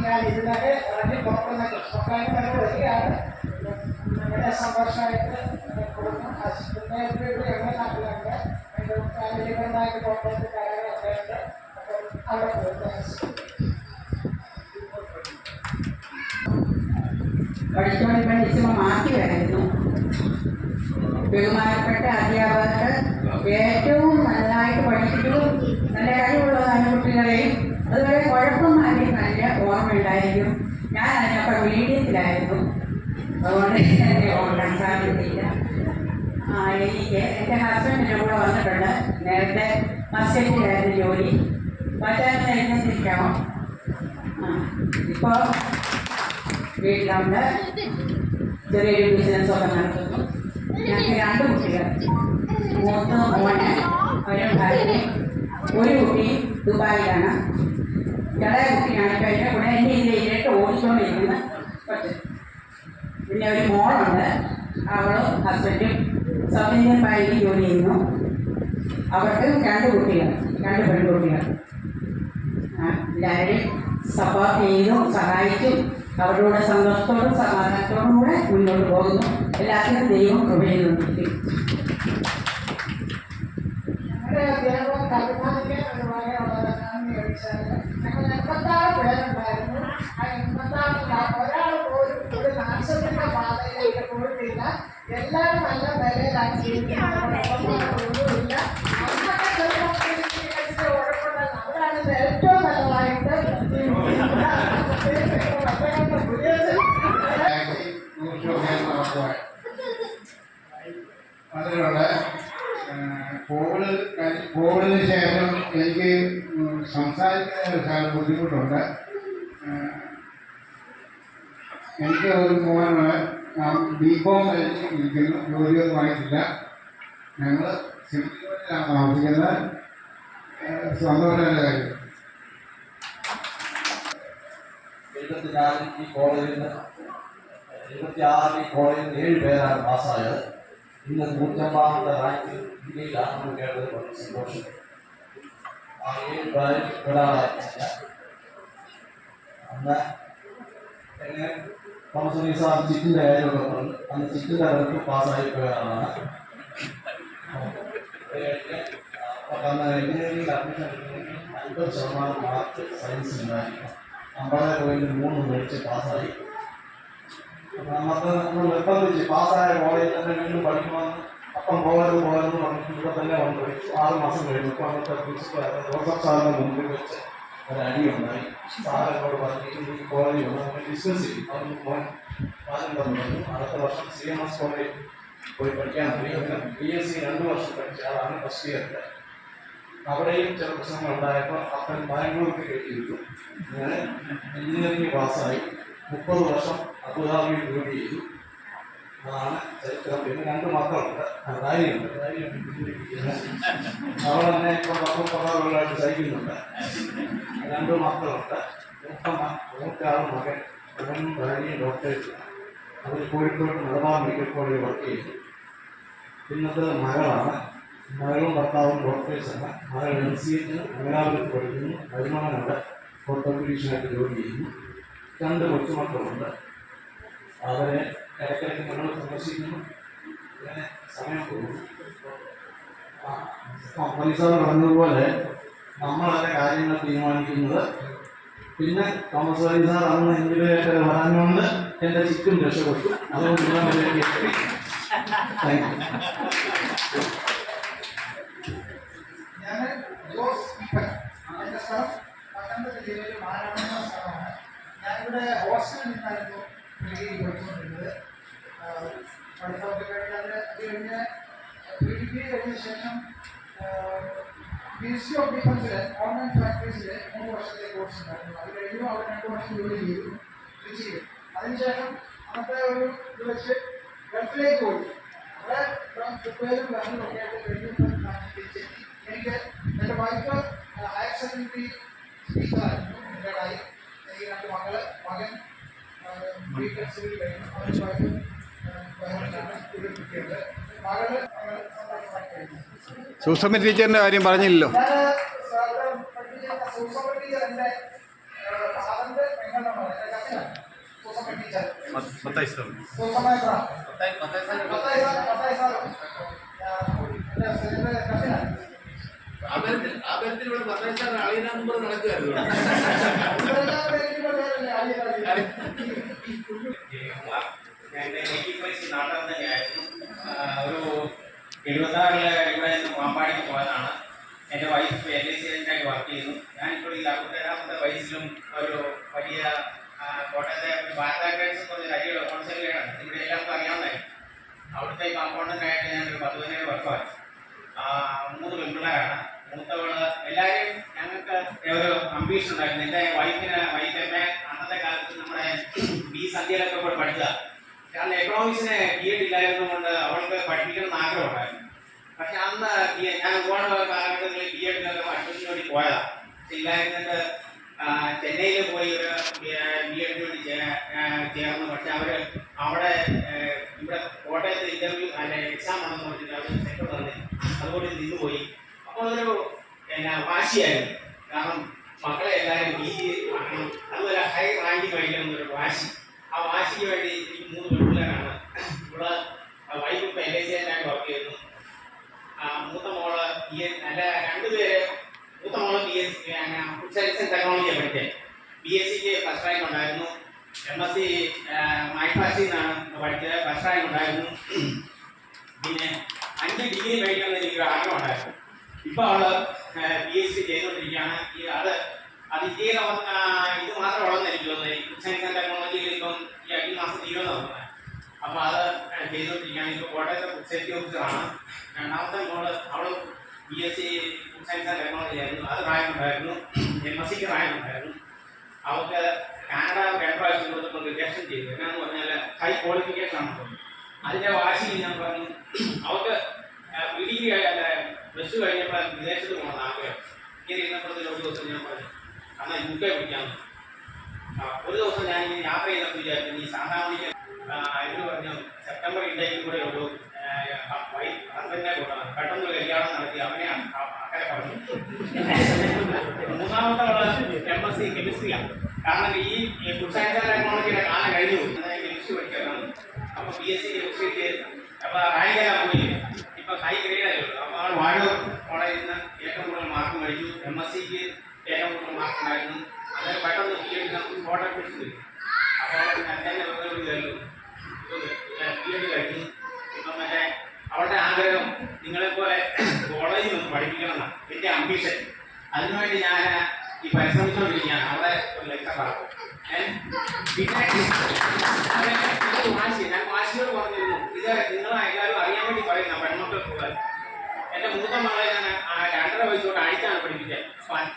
ഞാൻ ഇതിനൊക്കെ ഇറങ്ങി പുറത്തുനിന്ന് മക്കളെ വരികയാണ്. വളരെ സന്തോഷമായിട്ട് കൊടുക്കും. ഹസ്ബൻഡ് എവിടെ നാട്ടിലുണ്ട്. എൻ്റെ ഫാമിലികളുമായിട്ട് കോട്ടയത്ത് കടകളൊക്കെ ഉണ്ട്. അപ്പം അവിടെ പോകുന്നു. പഠിച്ചുകൊണ്ട് മാറ്റി വരുന്നു. ബഹുമാനപ്പെട്ട അധ്യാപകർക്ക് ഏറ്റവും നന്നായിട്ട് പഠിപ്പിക്കുകയും നല്ല കഴിവുള്ളതായ കുട്ടികളെയും അതുപോലെ കുഴപ്പമാരി നല്ല ഓർമ്മയുണ്ടായിരിക്കും. ഞാൻ അതിനൊക്കെ മീഡിയത്തിലായിരുന്നു. അതുകൊണ്ട് എന്നെ ഓർക്കാൻ സാധിക്കില്ല. എനിക്ക് എൻ്റെ ഹസ്ബൻഡിൻ്റെ കൂടെ വന്നിട്ടുണ്ട്. നേരത്തെ മസ്കറ്റിലായിരുന്നു ജോലി. പറ്റാത്ത എഴുന്നേറ്റിരിക്കാമോ? ഇപ്പോൾ വീട്ടിലുണ്ട്. ചെറിയൊരു ബിസിനസ്സൊക്കെ നടത്തുന്നു. ഞങ്ങൾക്ക് 2 കുട്ടികൾ. മൂത്ത മോന് ഒരു ഭാര്യയും ഒരു കുട്ടി ദുബായിലാണ്. ഇളയ കുട്ടിയാണ് ഇപ്പോൾ എൻ്റെ കൂടെ എൻ്റെ ഇന്ത്യയിലേക്ക് ഓടിച്ചുകൊണ്ടിരിക്കുന്ന കൊച്ച്. പിന്നെ ഒരു മോളുണ്ട്. അവളും ഹസ്ബൻഡും സൗത്ത് ഇന്ത്യൻ ബാങ്കിൽ ജോലി ചെയ്യുന്നു. അവർക്ക് 2 കുട്ടികൾ, 2 പെൺകുട്ടികൾ. എല്ലാവരെയും സപ്പോർട്ട് ചെയ്തും സഹായിച്ചും അവരുടെ സന്തോഷത്തോടും സമാധാനത്തോടും കൂടെ മുന്നോട്ട് പോകുന്നു. എല്ലാത്തിനും ദൈവം കൃപയുന്നുണ്ടിരിക്കും. ഞങ്ങളുടെ അധ്യാപകർ അഭിമാനിക്കാൻ ഒരു പറയാനുള്ളതെന്നാന്ന് ചോദിച്ചാൽ ഞങ്ങൾ 86 പേരുണ്ടായിരുന്നു. ആ 86 ഒരാൾ പോലും ഒരു നാശത്തിന്റെ പാതയിലേക്ക് പോയിട്ടില്ല. എല്ലാവരും നല്ല നിലയിലാണ് ജീവിക്കുന്നതൊന്നുമില്ല. അന്നത്തെ ചെറുപ്പത്തിൽ ഉഴപ്പുണ്ടായിരുന്നു. അവരാണ് ഏറ്റവും നല്ലതായിട്ട് അതിനുള്ള കോവിഡിന് ശേഷം എനിക്ക് സംസാരിക്കാൻ ബുദ്ധിമുട്ടുണ്ട്. എനിക്ക് ഒരു മോനാണ്. ബികോം ഇരിക്കുന്നു, ജോലിയൊന്നും ആയിട്ടില്ല. ഞങ്ങൾ സിറ്റിയിലാണ് താമസിക്കുന്നത്. സന്തോഷമുള്ള കാര്യം. 74 ഈ കോളേജിൽ നിന്ന് 76 ഈ കോളേജിൽ നിന്ന് 7 പേരാണ് പാസ്സായത്. ഇന്ന് 150 റാങ്കിൽ ഇന്ത്യയിലാണ് നമ്മൾ കേട്ടത്. വളരെ സന്തോഷം. ആ 7 പേരിൽ ഒരാളായിട്ടില്ല. അന്ന് എങ്ങനെ തോമസ് ഉണ്ണി സാർ ചിറ്റിൻ്റെ കാര്യമൊക്കെ പറഞ്ഞു. അന്ന് ചിറ്റിൻ്റെ അവർക്ക് പാസ്സായി പോയതാണ്. അന്ന് എഞ്ചിനീയറിംഗ് അഡ്മിഷൻ എടുക്കണമെങ്കിൽ 50% മാർക്ക് സയൻസ് ഉണ്ടായിരിക്കണം. 50.3 മേടിച്ച് പാസ്സായി. നമുക്ക് നമ്മൾ നിർബന്ധിച്ച് പാസ്സായ കോളേജിൽ തന്നെ വീണ്ടും പഠിക്കണമെന്ന് അപ്പം പോകരുത് പറഞ്ഞിട്ട് ഇവിടെ തന്നെ വന്ന് പഠിച്ചു. 6 മാസം കഴിഞ്ഞു. ഇപ്പോൾ അന്നത്തെ പ്രിൻസിപ്പൽ ജോസഫ് സാറിൻ്റെ മുമ്പിൽ വെച്ച് ഒരടിയുണ്ടായി. സാറിനോട് പറഞ്ഞിട്ട് ഈ കോളേജിൽ വന്ന് നമ്മൾ ഡിസ്കസ് ചെയ്യും. അതൊന്ന് പോകാൻ മാറ്റം പറഞ്ഞു. അടുത്ത വർഷം CMS കോളേജിൽ പോയി പഠിക്കാൻ പോയി. അങ്ങനെ BSc 2 വർഷം പഠിച്ച ആളാണ് ഫസ്റ്റ് ഇയറിൽ. അവിടെയും ചില പ്രശ്നങ്ങൾ ഉണ്ടായപ്പോൾ അപ്പൻ ബാംഗ്ലൂർക്ക് കയറ്റിയിരുന്നു. അങ്ങനെ എഞ്ചിനീയറിംഗ് പാസ്സായി. 30 വർഷം അബുദാബിയിൽ ജോലി ചെയ്തു. അതാണ് ചരിത്രം. പിന്നെ 2 മക്കളുണ്ട്. ഭാര്യയുണ്ട്. അവൾ തന്നെ ഇപ്പോൾ 10-12 സഹിക്കുന്നുണ്ട്. 2 മക്കളുണ്ട്. മൂത്തയാൾ മകൻ, അവനും ഭാര്യയും ഡോക്ടേഴ്സാണ്. അവർ കോഴിക്കോട് മലബാർ മെഡിക്കൽ കോളേജിൽ വർക്ക് ചെയ്യുന്നു. പിന്നത്തെ മകളാണ്. മകളും ഭർത്താവും ഡോക്ടേഴ്സാണ്. മകൾ MCH മംഗലാപുരത്ത് പഠിക്കുന്നു. വരുമാനമുണ്ട്. ഓർത്തോപീഡീഷ്യനായിട്ട് ജോലി ചെയ്യുന്നു. 2 കൊച്ചുമക്കളുണ്ട്. അവരെ ഇടയ്ക്കിടയ്ക്ക് നമ്മൾ സന്ദർശിക്കുന്നു. അങ്ങനെ സമയം പോകുന്നു. പോലീസുകാർ പറഞ്ഞതുപോലെ നമ്മളതിൻ്റെ കാര്യങ്ങൾ തീരുമാനിക്കുന്നത്. പിന്നെ തോമസ് വലി സാർ അന്ന് ഇന്ത്യയിലേക്ക് വരാഞ്ഞുകൊണ്ട് എൻ്റെ ചിറ്റും രക്ഷപ്പെട്ടു. അതുകൊണ്ട് ഞാൻ ഇതിലേക്ക് എത്തി. Thank you. ഞാൻ ജോസ് ഈപ്പൻ. എൻ്റെ സ്ഥലം പത്തനംതിട്ട ജില്ലയിൽ മാരാമണ സ്ഥലമാണ്. ഞാനിവിടെ ഹോസ്റ്റലിൽ നിന്നായിരുന്നു ഡിഗ്രി പഠിച്ചുകൊണ്ടിരുന്നത്. പഠിത്തമൊക്കെ കഴിഞ്ഞാൽ അത് കഴിഞ്ഞ് PDP കഴിഞ്ഞ ശേഷം മിനിസ്ട്രി ഓഫ് ഡിഫൻസിൽ ഓർണമെന്റ് ഫാക്ടറീസിൽ 3 വർഷത്തെ കോഴ്സ് ഉണ്ടായിരുന്നു. അത് കഴിഞ്ഞു അവർ 2 വർഷം ജോലി ചെയ്തു. അതിനുശേഷം അന്നത്തെ ഒരു ഇത് വെച്ച് ഗൾഫിലേക്ക് പോയി. അവിടെ ദുബൈയിലും ബാംഗ്ലൂരൊക്കെ ആയിട്ട് കഴിഞ്ഞിട്ട് തിരിച്ചെത്തി. എനിക്ക് എൻ്റെ വൈഫ് ഹയർ സെക്കൻഡറി ടീച്ചറായിരുന്നു. റിട്ടയർഡായി. എനിക്ക് 2 മക്കള്. മകൻ ബിടെക് സിവിൽ കഴിഞ്ഞു. അവൻ്റെ വൈഫ് ഒരു കുട്ടിയുണ്ട്. മകള് സന്തോഷമായിട്ട് കഴിഞ്ഞു. സുസമ്മ ടീച്ചറിൻ്റെ കാര്യം പറഞ്ഞില്ലല്ലോ. ഞാൻ പഠിപ്പിച്ച സുസമ്മ ടീച്ചർ എൻ്റെ ഫാദറിൻ്റെ പെങ്ങളാണ്. എൻ്റെ കസിനാണ് സുസമ്മ ടീച്ചർ. സുസമ്മ എൻ്റെ കസിനാണ്. നാട്ടം തന്നെയായിരുന്നു. ഒരു 76 ഇവിടെ നിന്ന് പാമ്പാടിക്ക് പോയതാണ്. എൻ്റെ വൈഫ് LIC വർക്ക് ചെയ്യുന്നു. ഞാനിപ്പോൾ ഈ 67ാമത്തെ വയസ്സിലും ഒരു വലിയ കോട്ടയത്തെ ബാരാക്കേഴ്സ് എന്ന് പറഞ്ഞ അരിയുടെ ഹോൾസെയിലാണ്. ഇവിടെ എല്ലാവർക്കും അറിയാവുന്നതായിരുന്നു. അവിടുത്തെ കമ്പൗണ്ടൻ്റായിട്ട് ഞാനൊരു 17 വർഷമായി. 3 പെൺപിള്ളേരാണ്. മൂത്തവള് എല്ലാവരും ഞങ്ങൾക്ക് ഒരു അംബീഷൻ ഉണ്ടായിരുന്നു. എൻ്റെ വൈഫ് എന്നെ അന്നത്തെ കാലത്ത് നമ്മുടെ B സന്ധ്യയിലൊക്കെ പോയി പഠിച്ചതാണ്. കാരണം എക്കണോമിക്സിന് B.Ed ഇല്ലായിരുന്നത് കൊണ്ട് അവൾക്ക് ഉണ്ടായിരുന്നു. പക്ഷെ അന്ന് ഞാൻ ഒരുപാട് കാലഘട്ടങ്ങളിൽ BEdനൊക്കെ അഡ്മിഷന് വേണ്ടി പോയതാണ്. ഇല്ലായിരുന്നിട്ട് ചെന്നൈയിൽ പോയി ഒരു BEdന് വേണ്ടി ചേർന്നു. പക്ഷെ അവർ അവിടെ ഇവിടെ കോട്ടയത്ത് ഇൻ്റർവ്യൂ അല്ലെ എക്സാം ആണെന്ന് പറഞ്ഞിട്ട് അവർ സെക്ടർ തന്നെ അതുകൊണ്ട് നിന്നുപോയി. അപ്പോൾ അതൊരു വാശിയായിരുന്നു. കാരണം മക്കളെ എല്ലാവരും PG ആക്കണം, അതുപോലെ ഹൈ റാങ്ക് മേടിക്കണം എന്നൊരു വാശി. ആ വാശിക്ക് വേണ്ടി എനിക്ക് 3 പെൺപിള്ളേരാണ്. ഇവിടെ വൈഫ് ഇപ്പോൾ LIC വർക്ക് ചെയ്യുന്നു. മൂത്ത മോള് അല്ല 2 പേര്. മൂത്ത മോള് ഫുഡ് സയൻസ് ആൻഡ് ടെക്നോളജിയാണ് പഠിച്ചത്. BSCക്ക് ഫസ്റ്റ് റാങ്ക് ഉണ്ടായിരുന്നു. MSc മൈഫാസിൽ നിന്നാണ് പഠിച്ചത്, ഫസ്റ്റ് റാങ്ക് ഉണ്ടായിരുന്നു. പിന്നെ 5 ഡിഗ്രി പഠിക്കണമെന്ന് എനിക്കൊരു ആഗ്രഹം ഉണ്ടായിരുന്നു. ഇപ്പോൾ അവള് PhD ചെയ്തുകൊണ്ടിരിക്കുകയാണ്. അത് ഇന്ത്യയിലെ ഇത് മാത്രമുള്ളതെന്ന് എനിക്ക് തോന്നുന്നത്. ഫുഡ് സയൻസ് ആൻഡ് ടെക്നോളജിയിൽ ഇപ്പം ഈ മാസം തീരുമെന്ന് തോന്നുന്നത്. അപ്പോൾ അത് ചെയ്തുകൊണ്ടിരിക്കുകയാണ്. ഇപ്പോൾ കോട്ടയത്തെ ഫുഡ് സേഫ്റ്റി ഓഫീസറാണ്. രണ്ടാമത്തെ മോള് അവള് BSc food science and technology ആയിരുന്നു. അത് റാങ്ക് ഉണ്ടായിരുന്നു. MScക്ക് റാങ്ക് ഉണ്ടായിരുന്നു. അവർക്ക് കാനഡ 2 പ്രാവശ്യം കൊടുത്തപ്പോൾ റിജക്ഷൻ ചെയ്തു. എന്നാന്ന് പറഞ്ഞാൽ ഹൈ ക്വാളിഫിക്കേഷൻ ആണ് തോന്നുന്നു. അതിൻ്റെ വാശിയിൽ ഞാൻ പറഞ്ഞു അവർക്ക് ഡിഗ്രി പ്ലസ് 2 കഴിഞ്ഞപ്പോൾ വിദേശത്ത് പോകണമെന്ന് ആഗ്രഹം. ഇങ്ങനെ ഇരുന്നപ്പോഴത്തേക്ക് ഒരു ദിവസം ഞാൻ പറഞ്ഞു എന്നാൽ UK പിടിക്കാമെന്ന്. ഒരു ദിവസം ഞാൻ ഇങ്ങനെ യാത്ര ചെയ്തപ്പോൾ വിചാരിച്ചു ഈ സാധാരണ ഇവർ പറഞ്ഞു സെപ്റ്റംബർ ഇൻടേക്കും കൂടെ ഉള്ളൂ, ഹസ്ബൻഡിനെ കൊണ്ടാണ് പെട്ടെന്ന് കല്യാണം നടത്തി അവനെയാണ് അങ്ങനെ പറഞ്ഞു. മൂന്നാമത്തെ MSc കെമിസ്ട്രിയാണ്. കാരണം ഈ ഫുഡ് സയൻസ് ആൻഡ് ടെക്നോളജിയുടെ കാലം കഴിഞ്ഞു. കെമിസ്ട്രി പഠിക്കാനാണ്. അപ്പോൾ BSc കെമിസ്ട്രിക്ക് അപ്പോൾ റാങ്ക് എല്ലാം പോയി. ഇപ്പോൾ ഹൈ ഗ്രേഡായി ഉള്ളൂ. അപ്പോൾ അവൾ വാഴൂർ കോളേജിൽ നിന്ന് ഏറ്റവും കൂടുതൽ മാർക്ക് മേടിച്ചു. MScക്ക് ഏറ്റവും കൂടുതൽ മാർക്ക് ഉണ്ടായിരുന്നു. അതായത് പെട്ടെന്ന് BEdന് കോട്ടയം പിടിച്ചു. അപ്പോൾ തന്നെ വെറുതെ കയറും BEd കഴിഞ്ഞു. ഇപ്പം മറ്റേ അവളുടെ ആഗ്രഹം നിങ്ങളെപ്പോലെ കോളേജിൽ ഒന്ന് പഠിപ്പിക്കണമെന്നാണ് എൻ്റെ അംബീഷൻ. അതിനുവേണ്ടി ഞാൻ ഈ പരിശ്രമിച്ചുകൊണ്ടിരിക്കുകയാണ്. അവിടെ ഒരു ലെക്ചറാകും. പിന്നെ ഞാൻ വാശിയോട് പറഞ്ഞിരുന്നു ഇത് നിങ്ങളെല്ലാവരും അറിയാൻ വേണ്ടി പറയുന്ന പെൺമക്കൾക്കുള്ള എൻ്റെ മൂത്ത മകളെ ഞാൻ 2.5 വയസ്സോട് അടിച്ചാണ് പഠിപ്പിച്ചത്.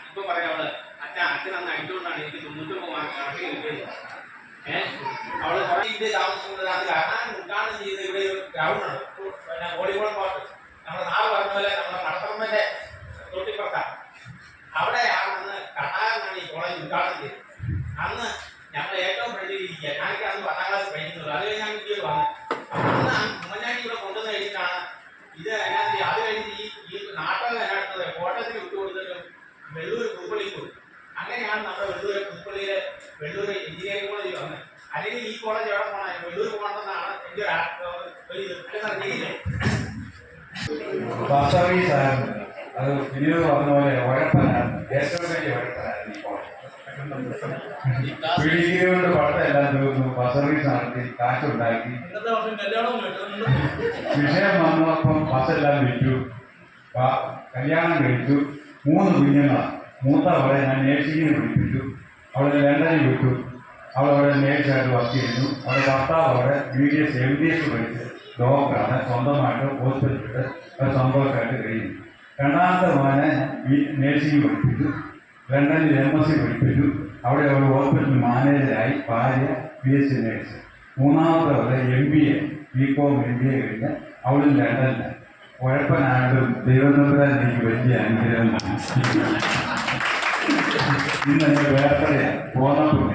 ഇപ്പോൾ പറയാം അവള് അച്ഛൻ അന്ന് അടിച്ചുകൊണ്ടാണ് എനിക്ക് 99 മാർക്ക് കണക്കിൽ കിട്ടിയത്. അവള് കുറേ ഇന്ത്യ താമസിക്കുന്നത് അത് കാണാൻ ഉദ്ഘാടനം ചെയ്യുന്ന ഇവിടെ ഒരു ഗ്രൗണ്ടാണ്, പിന്നെ വോളിബോൾ കോർട്ട്. നമ്മുടെ നാട് പറഞ്ഞ പോലെ നമ്മുടെ മടത്തമ്മൻ്റെ തൊട്ടിപ്പുറത്താണ്. അവിടെയാണ് അന്ന് കർണാകരനാണ് ഈ കോളേജ് ഉദ്ഘാടനം ചെയ്തത്. അന്ന് ഞങ്ങൾ ഏറ്റവും പഠിച്ചിരിക്കുക. ഞാനൊക്കെ അന്ന് 10ാം ക്ലാസ് പഠിക്കുന്നത്. അത് കഴിഞ്ഞ് ഞാൻ ഇന്ത്യയിൽ വന്നത്. അന്ന് ഉമ്മൻചാണ്ടി ഇവിടെ കൊണ്ടുവന്ന് കഴിഞ്ഞിട്ടാണ് ഇത് അതിനകത്ത് അത് കഴിഞ്ഞ് ഈ നാട്ടകം അതിനടുത്തത് കോട്ടയത്തിൽ വിട്ടുകൊടുത്തിട്ടും വെള്ളൂർ പുതുപ്പള്ളിക്ക് കൊടുത്തു. അങ്ങനെയാണ് നമ്മുടെ പുതുപ്പള്ളിയിലെ വെള്ളൂർ എഞ്ചിനീയറിംഗ് കോളേജ് വന്നത്. അല്ലെങ്കിൽ ഈ കോളേജ് എവിടെ പോകണം, വെള്ളൂർ പോകണമെന്നാണ് എൻ്റെ ഒരു അത് പിന്നീട് പറഞ്ഞ പോലെ ഉഴപ്പനായിരുന്നു, ഏറ്റവും വലിയ ഉഴപ്പനായിരുന്നു ഈ കോളേജ്. പിടിക്കുക കൊണ്ട് പടത്തെല്ലാം തീർന്നു, ബസ് സർവീസ് നടത്തി, കാശുണ്ടാക്കി. വിഷയം വന്നപ്പം ബസ്സെല്ലാം വിറ്റു, കല്യാണം കഴിച്ചു. 3 കുഞ്ഞുങ്ങളാണ്. മൂത്ത അവളെ ഞാൻ നേഴ്സിങ്ങിന് പഠിപ്പിച്ചു. അവളെ ലണ്ടനിൽ വിട്ടു. അവളവിടെ നേഴ്സായിട്ട് വർക്ക് ചെയ്യുന്നു. അവളുടെ ഭർത്താവ് അവിടെ BDS MDS പഠിച്ച് ഡോക്ടറാണ്. സ്വന്തമായിട്ട് ഹോസ്പിറ്റലിൽ അത് സന്തോഷമായിട്ട് കഴിയുന്നു. രണ്ടാമത്തെ മോനെ നേഴ്സിംഗ് പഠിപ്പിച്ചു. ലണ്ടനിൽ MSc പഠിപ്പിച്ചു. അവിടെ ഒരു ഹോസ്പിറ്റൽ മാനേജരായി. ഭാര്യ BSc നേഴ്സ്. മൂന്നാമത്തെ അവരെ MBA BCom MBA കഴിഞ്ഞ് അവളും ലണ്ടനിലാണ്. ഉഴപ്പനായിട്ടും ദൈവനമ്പരാൻ എനിക്ക് വലിയ അനുഗ്രഹം. ഇന്ന് എൻ്റെ വേർപ്പടയാണ് പോന്നപ്പോൾ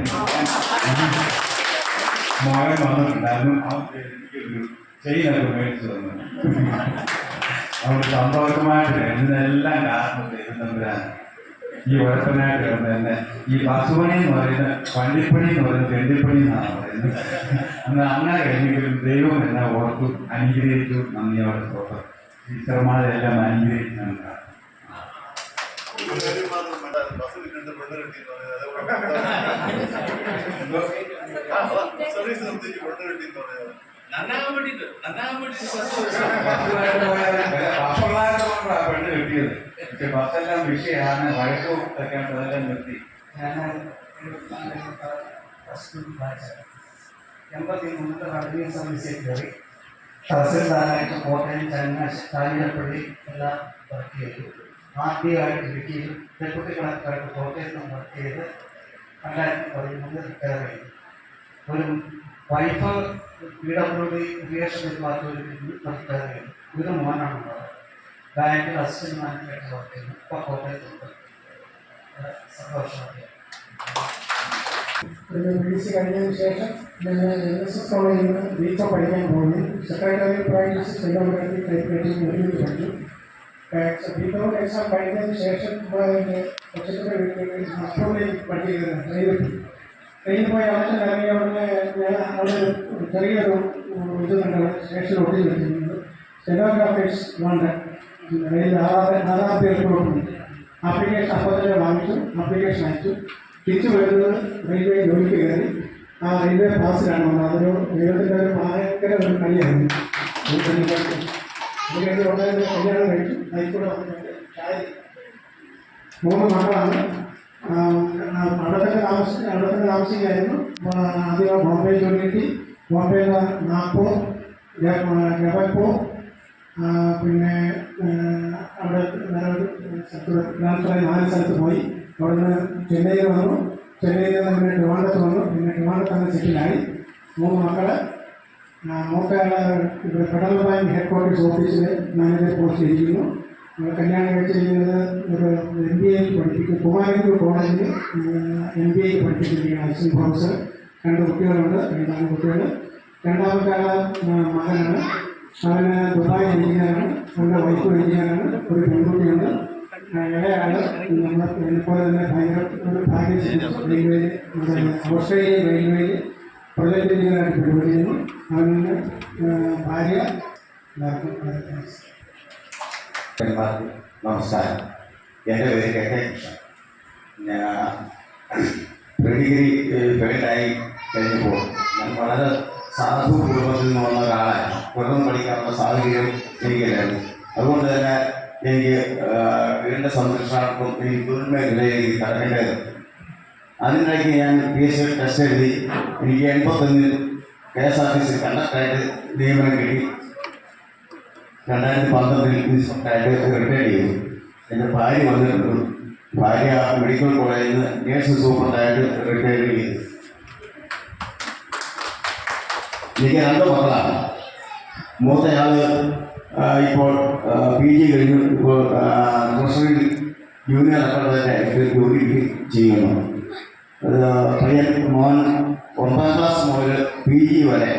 മകൻ വന്നിട്ടുണ്ടായിരുന്നു. എനിക്കൊരു ചെയിനൊക്കെ മേടിച്ചു തന്നു. അവർ സന്തോഷമായിട്ട് ഇതിനെല്ലാം കാരണം ദൈവനമ്പരാൻ. ഈ ഉഴപ്പനായിട്ട് കിടന്ന് തന്നെ ഈ ബസുപണി എന്ന് പറയുന്നത് വണ്ടിപ്പണി എന്ന് പറയുന്നത് തെണ്ടിപ്പണി എന്നാണ് പറയുന്നത്. അങ്ങനെ കഴിഞ്ഞെങ്കിലും ദൈവം എന്നെ ഓർത്തു അനുഗ്രഹിച്ചു. നന്ദിയോടെ സ്തോത്രം. ടീച്ചർമാരെല്ലാം അനുഗ്രഹിക്കുന്നുണ്ട്. സർവീസ് നിർത്തിച്ച് കൊണ്ടു കിട്ടിയെന്ന് പറയുന്നത് ബസ്സുള്ളായതുകൊണ്ടാണ് പെണ്ണ് കിട്ടിയത്. പക്ഷെ ബസ്സെല്ലാം വിഷയമാണ്, വഴക്കും ഒക്കെ അതെല്ലാം നിർത്തി. ഞാൻ 83 റവന്യൂ സർവീസിൽ കയറി. തഹസിൽദാരായിട്ട് കോട്ടയം, ചങ്ങനാശ്ശേരി, കാഞ്ഞിരപ്പള്ളി എല്ലാം വർക്ക് ചെയ്തു. ആദ്യമായിട്ട് ഇടുക്കിയിൽ ഡെപ്യൂട്ടി കളക്ടറായിട്ട് കോട്ടയത്തും വർക്ക് ചെയ്ത് 2013 റിട്ടയർ ചെയ്തു. ഒരു വൈഫ് PWD ക്രിയേഷൻ ഡിപ്പാർട്ട്മെൻറ്റിൽ ഒരു മോനാണുള്ളത്. ബാങ്കിൽ അസിസ്റ്റന്റ് മാനേജറായിട്ട് വർക്ക് ചെയ്യുന്നു. ഇപ്പോൾ കോട്ടയത്തുണ്ട്. സന്തോഷമാണ്. PhD കഴിഞ്ഞതിന് ശേഷം ഞാൻ NSS കോളേജിൽ നിന്ന് BCom പഠിക്കാൻ പോയി. സെക്രട്ടറി പ്രാക്ടീസ് സ്റ്റെനോഗ്രാഫി ടൈപ്പ്റൈറ്റിംഗ് പഠിച്ചു. BCom എക്സാം കഴിഞ്ഞതിന് ശേഷം അക്കൗണ്ടിങ് പഠിക്കുകയാണ്. ട്രെയിനിൽ പോയി അവിടെ ഇറങ്ങിയ ഉടനെ ഞാൻ അവിടെ ചെറിയൊരു ഇത് കണ്ടത് സ്റ്റേഷൻ ഒട്ടി വെച്ചിരുന്നത് സ്റ്റെനോഗ്രാഫേഴ്സ് വേണ്ട റെയിൽ 6 പേർക്കുണ്ട്. ആപ്ലിക്കേഷൻ അപ്പോൾ തന്നെ വാങ്ങിച്ചു. ആപ്ലിക്കേഷൻ അയച്ചു. തിരിച്ചു വരുന്നത് റെയിൽവേ ജോലിക്ക് കയറി. ആ റെയിൽവേ പാസിലാണ് വന്നത്. അതൊരു ദൈവത്തിൻ്റെ ഒരു ഭയങ്കര ഒരു കളിയായിരുന്നു. വളരെ കല്യാണം കഴിച്ചു. അതിൽക്കൂടെ വന്നിട്ടുണ്ട്. 3 മക്കളാണ്. അവിടെ തന്നെ താമസിക്കായിരുന്നു. ആദ്യം ബോംബെ ജോലി കിട്ടി. ബോംബെയിൽ നാഗ്പൂർ, ജബൽപൂർ, പിന്നെ അവിടെ ട്രാൻസ്ഫർ 4 സ്ഥലത്ത് പോയി. അവിടെ നിന്ന് ചെന്നൈയിൽ വന്നു. ചെന്നൈയിൽ നിന്ന് പിന്നെ ട്രിവാൻഡ്രത്ത് വന്നു. പിന്നെ ട്രിവാൻഡ്രത്ത് സെറ്റിലായി. 3 മക്കള്. മൂത്തയാള് ഇവിടെ ഫെഡറൽ ബാങ്ക് ഹെഡ്ക്വാർട്ടേഴ്സ് ഓഫീസിൽ മാനേജർ പോസ്റ്റ് ഇരിക്കുന്നു. കല്യാണം കഴിച്ചിരിക്കുന്നത് ഒരു MBA പഠിപ്പിക്കും. കുമാരൂർ കോളേജിൽ MBA പഠിപ്പിച്ചിരിക്കുകയാണ്. Assistant professor. 2 കുട്ടികളുണ്ട്. 4 കുട്ടികൾ. രണ്ടാമത്തെ ആള് മകനാണ്. അവന് ദുബായ് എഞ്ചിനീയറാണ്. അവൻ്റെ വൈഫ് എഞ്ചിനീയറാണ്. ഒരു പെൺകുട്ടിയുണ്ട്. ഇളയാള് എന്നെപ്പോലെ തന്നെ ഭയങ്കര ഒരു ഭാഗ്യം റെയിൽവേയിൽ ഓസ്ട്രേലിയൻ റെയിൽവേയിൽ പ്രൊജക്ട് എഞ്ചിനീയറായിട്ട് ജോലി ചെയ്യുന്നു. അവന് ഭാര്യ. നമസ്കാരം. എൻ്റെ പേര് KK കൃഷ്ണൻ. ഞാൻ പ്രീഡിഗ്രി ഫെയിലായി കഴിഞ്ഞപ്പോൾ ഞാൻ വളരെ സാധു കുടുംബത്തിൽ നിന്ന് വന്ന ഒരാളായിരുന്നു. തുടർന്ന് പഠിക്കാനുള്ള സാഹചര്യം എനിക്കില്ലായിരുന്നു. അതുകൊണ്ട് തന്നെ എനിക്ക് വീടിൻ്റെ സംരക്ഷണാർത്ഥം എനിക്ക് തൊഴിൽ മേഖലയിലേക്ക് കടക്കേണ്ടതായിരുന്നു. അതിനിടയ്ക്ക് ഞാൻ PSC ടെസ്റ്റ് എഴുതി. എനിക്ക് 85 KSRTC കണ്ടക്ടറായിട്ട് നിയമനം കിട്ടി. 2012 ഇൻസ്പെക്ടറായിട്ട് റിട്ടയർ ചെയ്തു. എൻ്റെ ഭാര്യ വന്നിട്ടുണ്ട്. ഭാര്യ മെഡിക്കൽ കോളേജിൽ നിന്ന് നേഴ്സിംഗ് സൂപ്രണ്ടായിട്ട് റിട്ടയർ ചെയ്തു. എനിക്ക് 2 മക്കളാണ്. മൂത്തയാൾ ഇപ്പോൾ PG കഴിഞ്ഞു. ഇപ്പോൾ ട്രഷറി ജൂനിയർ അക്കൗണ്ടൻ്റായിട്ട് ജോലി ചെയ്യുന്നു. പയ്യൻ മോൻ 9ാം ക്ലാസ് മുതൽ PG വരെ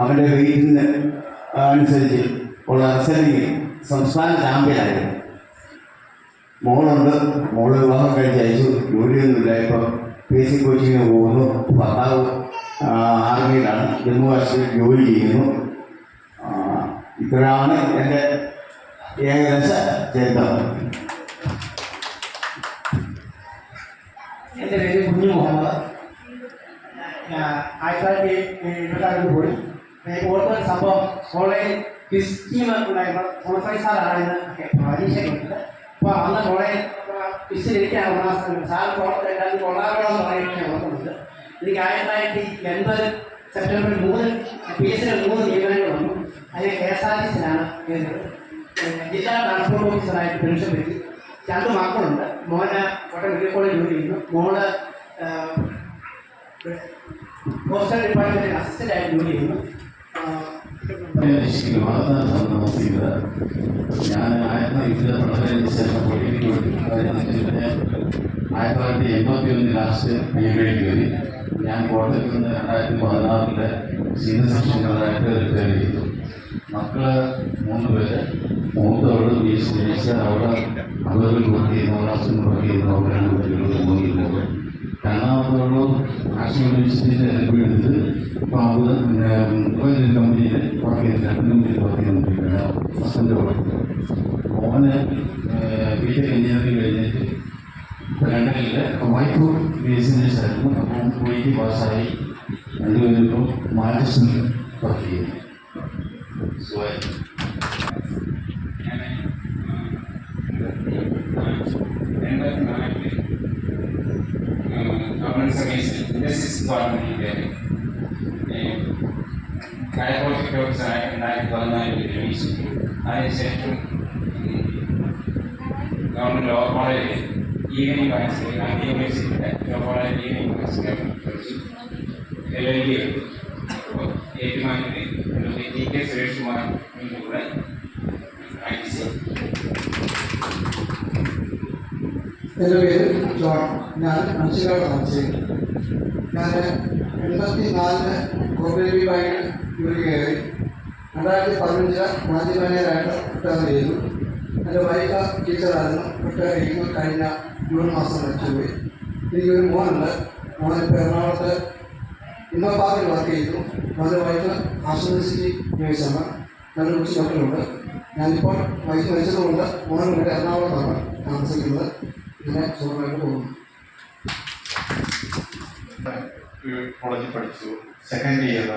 അവൻ്റെ വെയിറ്റിന് അനുസരിച്ച് ഉള്ള റിസൾട്ടിങ് സംസ്ഥാന ചാമ്പ്യനായിരുന്നു. മോളുണ്ട്. മോള് വിവാഹം കഴിച്ചയച്ചു. ജോലിയൊന്നുമില്ല. ഇപ്പം PSC കോച്ചിങ്ങിന് പോകുന്നു. ഭർത്താവ് ആർമിയിലാണ്. ജമ്മു കാശ്മീർ ജോലി ചെയ്യുന്നു. ഇത്രയാണ് എൻ്റെ ഏകദേശ ചരിത്രം. എൻ്റെ പേര് കുഞ്ഞു മുഹമ്മദ്. 1976 പോയി. ഓർത്ത സംഭവം കോളേജ് ക്വിസ് ടീം ഉണ്ടായിരുന്നു. പ്രൊഫസറാണ് പരീക്ഷയ്ക്കുണ്ട്. അപ്പോൾ അന്ന് കോളേജ് ക്വിസിലിരിക്കാൻ സാർ കോളേജ് കൊള്ളാറോളം പറയുന്നത് ഓർക്കുന്നുണ്ട്. എനിക്ക് 1980 സെപ്റ്റംബർ 3 PSC 3 നിയമനങ്ങൾ വന്നു. അതിന് KSRTCയിലാണ് കയറിയത്. ജില്ലാ ട്രാൻസ്പോർട്ട് ഓഫീസറായിട്ട് പെൻഷൻ പറ്റി. 2 മക്കളുണ്ട്. മോന് കോട്ടയം മെഡിക്കൽ കോളേജ് ജോലി ചെയ്യുന്നു. മോള് പോസ്റ്റൽ ഡിപ്പാർട്ട്മെൻറ്റിൽ അസിസ്റ്റൻ്റായിട്ട് ജോലി ചെയ്യുന്നു. ഞാൻ 1980 പഠനത്തിന് ശേഷം പൊളിറ്റിക്ക് വേണ്ടി 1981 ലാസ്റ്റ് PhD കയറി. ഞാൻ കോട്ടയത്ത് നിന്ന് 2016 സീനിയർ സെക്ഷൻ ജനറലായിട്ട് റിട്ടയർ ചെയ്തു. മക്കള് 3 പേര്. മൂത്തവള് PhD ജയിച്ചാൽ അവിടെ അവരിൽ വർക്ക് ചെയ്യുന്നു. ക്ലാസ്സിൽ വർക്ക് ചെയ്യുന്നു. അവരാണ് കുട്ടികൾ പോകുന്നത്. രണ്ടാമത്തവള് നാഷണൽ യൂണിവേഴ്സിറ്റിയിൽ LLB എടുത്ത് ഇപ്പോൾ അവിടെ കമ്പനിയിൽ വർക്ക് ചെയ്യുന്നു. 2 കമ്പനിയിൽ വർക്ക് ചെയ്യുന്നുണ്ടിരിക്കുകയാണ്. Husband work. മോന് BTech എഞ്ചിനീയറിംഗ് കഴിഞ്ഞിട്ട് ലണ്ടനിലെ വൈഫ് BSc ആയിരുന്നു. അപ്പം പോയിട്ട് പാസ്സായി. 2 പേരും ഇപ്പോൾ മാഞ്ചസ്റ്ററിൽ വർക്ക് ചെയ്യുന്നു. ഗവൺമെൻറ് സർവീസിൽ ഇൻഡസ്ട്രീസ് ഡിപ്പാർട്ട്മെൻറ്റിൽ കയറി. ഡയബോട്ടിക് ഓഫീസറായി 2014 നിയമിച്ചു. അതിനുശേഷം ഗവൺമെൻറ് ലോ കോളേജിൽ ഈവനിങ് ബാച്ചിൽ ഗാന്ധി യൂണിവേഴ്സിറ്റിയുടെ ലോ കോളേജിൽ ഈവനിങ് ബാച്ചിൽ പഠിച്ചു. LLB ഏറ്റുമാനൂരിൽ ടി കെ സുരേഷ് കുമാർ കൂടെ ITC. എൻ്റെ പേര് ജോൺ. ഞാൻ മനുഷ്യരോട് താമസിക്കുന്നു. ഞാൻ 84 കോപ്പറേറ്റീവ് ബാങ്കിൽ ജോലി കയറി 2015 മാജി മാനേജറായിട്ട് റിട്ടയർ ചെയ്തു. എൻ്റെ വൈഫ് ടീച്ചറായിരുന്നു. റിട്ടയർ ചെയ്യുന്നു കഴിഞ്ഞ ജൂൺ മാസം മരിച്ചുപോയി. എനിക്കൊരു മോനുണ്ട്. മോനിപ്പോൾ എറണാകുളത്ത് ഇന്നോപാർക്കിൽ വർക്ക് ചെയ്തു. മോൻ്റെ വൈഫ് ആശുപത്രി നേഴ്സാണ്. രണ്ട് കൊച്ചു മക്കളുണ്ട്. ഞാനിപ്പോൾ വൈഫ് മരിച്ചതുകൊണ്ട് മോൻ ഇവിടെ എറണാകുളത്താണ് താമസിക്കുന്നത്. ഇങ്ങനെ സുഖമായിട്ട് പോകുന്നു. കോളേജിൽ പഠിച്ചു. സെക്കൻഡ് ഇയർ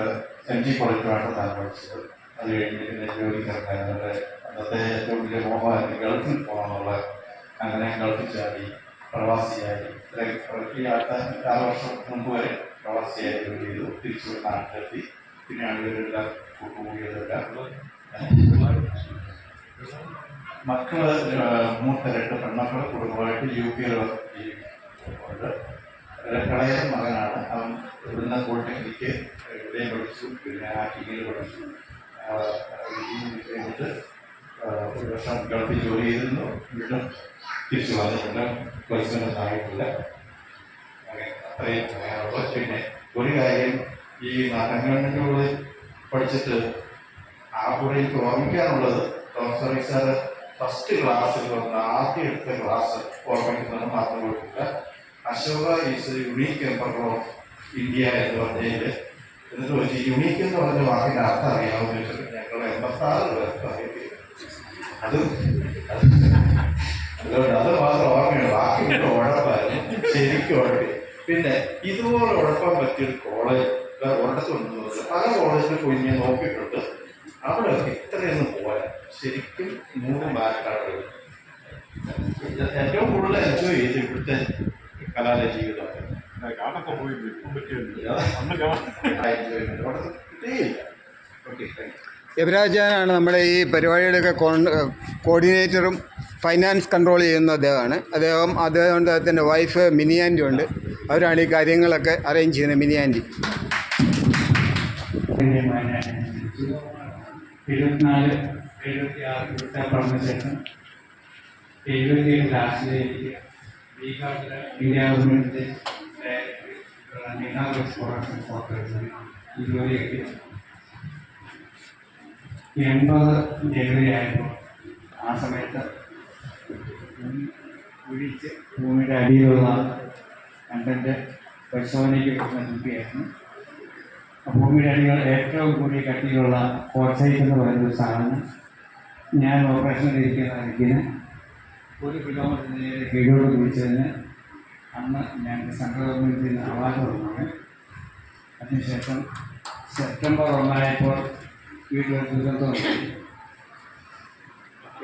MG കോളേജിലാണ് പഠിച്ചത്. അത് കഴിഞ്ഞ് പിന്നെ ജോലിക്കാർക്ക് അന്നത്തെ ഏറ്റവും വലിയ മോഹമായിരുന്നു ഗൾഫിൽ പോകാമെന്നുള്ള. അങ്ങനെ ഗൾഫിൽ ചാടി പ്രവാസിയായി. ഈ അടുത്ത 6 വർഷം മുമ്പ് വരെ പ്രവാസിയായി ജോലി ചെയ്തു. തിരിച്ചു നാട്ടിലെത്തി. പിന്നെയാണ് ഇവരെല്ലാം കൂട്ടുകൂടിയതെല്ലാം. മക്കള് മൂത്ത 2 പെൺമക്കൾ കുടുംബമായിട്ട് UK ഉണ്ട്. ഇളയ മകനാണ്. അവൻ ഇവിടുന്ന് പോളിടെക്നിക്ക് ഇവിടെയും പഠിച്ചു. പിന്നെ ആറ്റിങ്ങിൽ പഠിച്ചു. കഴിഞ്ഞിട്ട് 1 വർഷം ഗൾഫിൽ ജോലി ചെയ്തിരുന്നു. വീണ്ടും തിരിച്ചു വന്നിട്ടുണ്ട്. പ്ലേസ്മെൻ്റ് ആയിട്ടില്ല. അങ്ങനെ അത്രയും പറയാനുള്ളത്. പിന്നെ ഒരു കാര്യം, ഈ നാടൻ ഗവൺമെൻറ്റുകളിൽ പഠിച്ചിട്ട് ആ കൂടെ എനിക്ക് ഓർമ്മിക്കാനുള്ളത്, പ്രൊഫസർ സാറ് ഫസ്റ്റ് ക്ലാസ്സിൽ വന്ന ആദ്യം എടുത്ത ക്ലാസ് ഓർമ്മിക്കുന്നത് മറന്നു പോയിട്ടില്ല. Ashoka is unique emperor of India എന്ന് പറഞ്ഞതിൽ എന്നിട്ട് വെച്ച് യുണീക്ക് എന്ന് പറഞ്ഞ വാക്കിൻ്റെ അർത്ഥം അറിയാമെന്ന് വെച്ചിട്ട് ഞങ്ങൾ 86 പേർക്ക് അറിയില്ല. അതുകൊണ്ട് അത് മാത്രം ഓർമ്മയാണ്. ബാക്കിയൊക്കെ ഉഴപ്പായിരുന്നു. ശരിക്കും ഉഴപ്പി. പിന്നെ ഇതുപോലെ ഉഴപ്പാൻ പറ്റിയൊരു കോളേജ് ഒരിടത്തുണ്ടെന്ന് പറഞ്ഞാൽ പല കോളേജിൽ പോയി ഞാൻ നോക്കിയിട്ടുണ്ട്. അവിടെ ഇത്രയൊന്നും പോരാ. ശരിക്കും 100 മാർക്കാണ്. ഏറ്റവും കൂടുതൽ എൻജോയ് ചെയ്ത് ഇവിടുത്തെ കലാലയ ജീവിതം. കാണൊക്കെ പോയി യവരാജാനാണ് നമ്മുടെ ഈ പരിപാടിയുടെയൊക്കെ കോർഡിനേറ്ററും ഫൈനാൻസ് കൺട്രോൾ ചെയ്യുന്ന അദ്ദേഹമാണ്. അദ്ദേഹത്തിൻ്റെ വൈഫ് മിനി ആൻറ്റി ഉണ്ട്. അവരാണ് ഈ കാര്യങ്ങളൊക്കെ അറേഞ്ച് ചെയ്യുന്നത്. മിനി ആൻറ്റി 74-76 ഇവിടുത്തെ പഠന ശേഷം 77 ലാസ്റ്റിലേക്ക് ഇന്ത്യ ഗവൺമെൻറ്റിൻ്റെ നിഹാൽ എക്സ്പ്ലോറേഷൻ കോർപ്പറേഷൻ ഈ ജോലി കിട്ടി. 80 ജനുവരി ആയപ്പോൾ ആ സമയത്ത് കുഴിച്ച് ഭൂമിയുടെ അടിയിലുള്ള കണ്ടന്റ് പരിശോധനയ്ക്ക് നൽകുകയായിരുന്നു. ഭൂമിയുടെ അടിയിൽ ഏറ്റവും കൂടിയ കട്ടിയിലുള്ള കോർസൈറ്റ് എന്ന് പറയുന്നൊരു സാധനം ഞാൻ ഓപ്പറേഷനിലിരിക്കുന്ന ഇതിന് 1 കിലോമീറ്ററിന് കീഴോട് കുഴിച്ചതിന് അന്ന് ഞങ്ങൾക്ക് സെൻട്രൽ ഗവൺമെൻറ്റിൽ നിന്ന് അവാർഡ് വന്നത്. അതിനുശേഷം സെപ്റ്റംബർ 1 വീട്ടിലൊരു ദുരന്തമുണ്ടായി.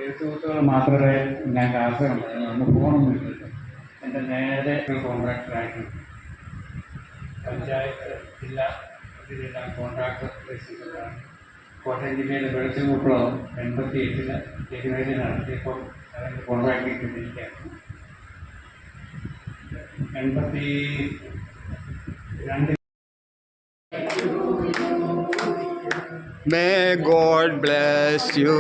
എഴുത്തുകുത്തുകൾ മാത്രമേ ഞങ്ങൾക്ക് ആഗ്രഹമുണ്ടായിരുന്നു. അന്ന് ഫോണൊന്നുമില്ലല്ലോ. എൻ്റെ നേരെ ഒരു കോൺട്രാക്ടറായിട്ട് പഞ്ചായത്ത് ജില്ലാ ഇതിലെല്ലാം കോൺട്രാക്ടർ രജിസ്റ്ററാണ്. കോട്ടയം ജില്ലയിലെ വെളിച്ചംകുപ്പളം 88 ജനുവരി നടത്തിയപ്പോൾ അതിൻ്റെ കോൺട്രാക്ട് കിട്ടിയിരിക്കുകയാണ്. 82 May God bless you.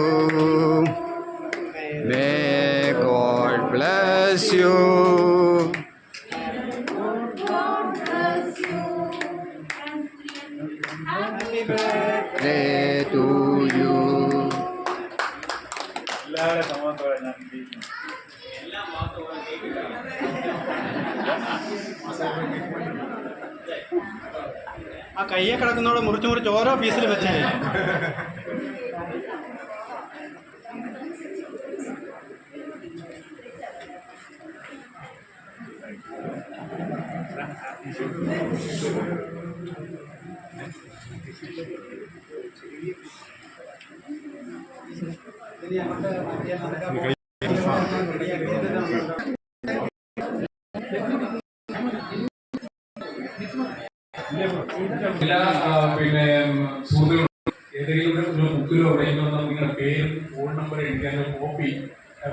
May God bless you. Happy birthday to you. എല്ലാവരുടെ സമ്മതത്തോടെ ഞാൻ ആ കയ്യെ കിടക്കുന്നതോടെ മുറിച്ച് ഓരോ പീസിൽ വെച്ചേ. എല്ലാ പിന്നെ സുഹൃത്തുക്കളും ഏതെങ്കിലും ഒരു ബുക്കിലോ എവിടെയെങ്കിലും നിങ്ങളുടെ പേരും ഫോൺ നമ്പർ എഴുതിയാലോ കോപ്പി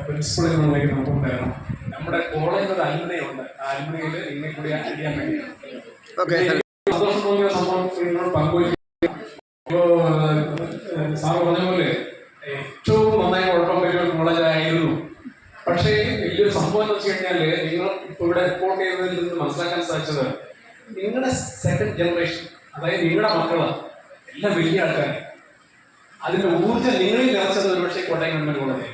പ്രിൻസിപ്പളിനുള്ളിലേക്ക് നമുക്ക് തരണം. നമ്മുടെ കോളേജിൽ ഒരു അൽമനയുണ്ട്. ആ അൽമനയിൽ ഇങ്ങനെ കൂടി അറിയാൻ വേണ്ടി സന്തോഷം തോന്നിയ സംഭവം പങ്കുവയ്ക്കുക. പറഞ്ഞതുപോലെ ഏറ്റവും നന്നായി കുഴപ്പം പറ്റിയ ഒരു കോളേജായിരുന്നു. പക്ഷേ വലിയൊരു സംഭവം എന്ന് വെച്ച് കഴിഞ്ഞാൽ നിങ്ങൾ ഇപ്പോൾ ഇവിടെ റിപ്പോർട്ട് ചെയ്തതിൽ നിന്ന് മനസ്സിലാക്കാൻ സാധിച്ചത് നിങ്ങളുടെ സെക്കൻഡ് ജനറേഷൻ, അതായത് നിങ്ങളുടെ മക്കള് എല്ലാം വലിയ ആൾക്കാർ, അതിന്റെ ഊർജ്ജം നിങ്ങളിൽ നിറച്ചത് ഒരു പക്ഷേ കോട്ടയം ഗവൺമെന്റ് കോളേജ്.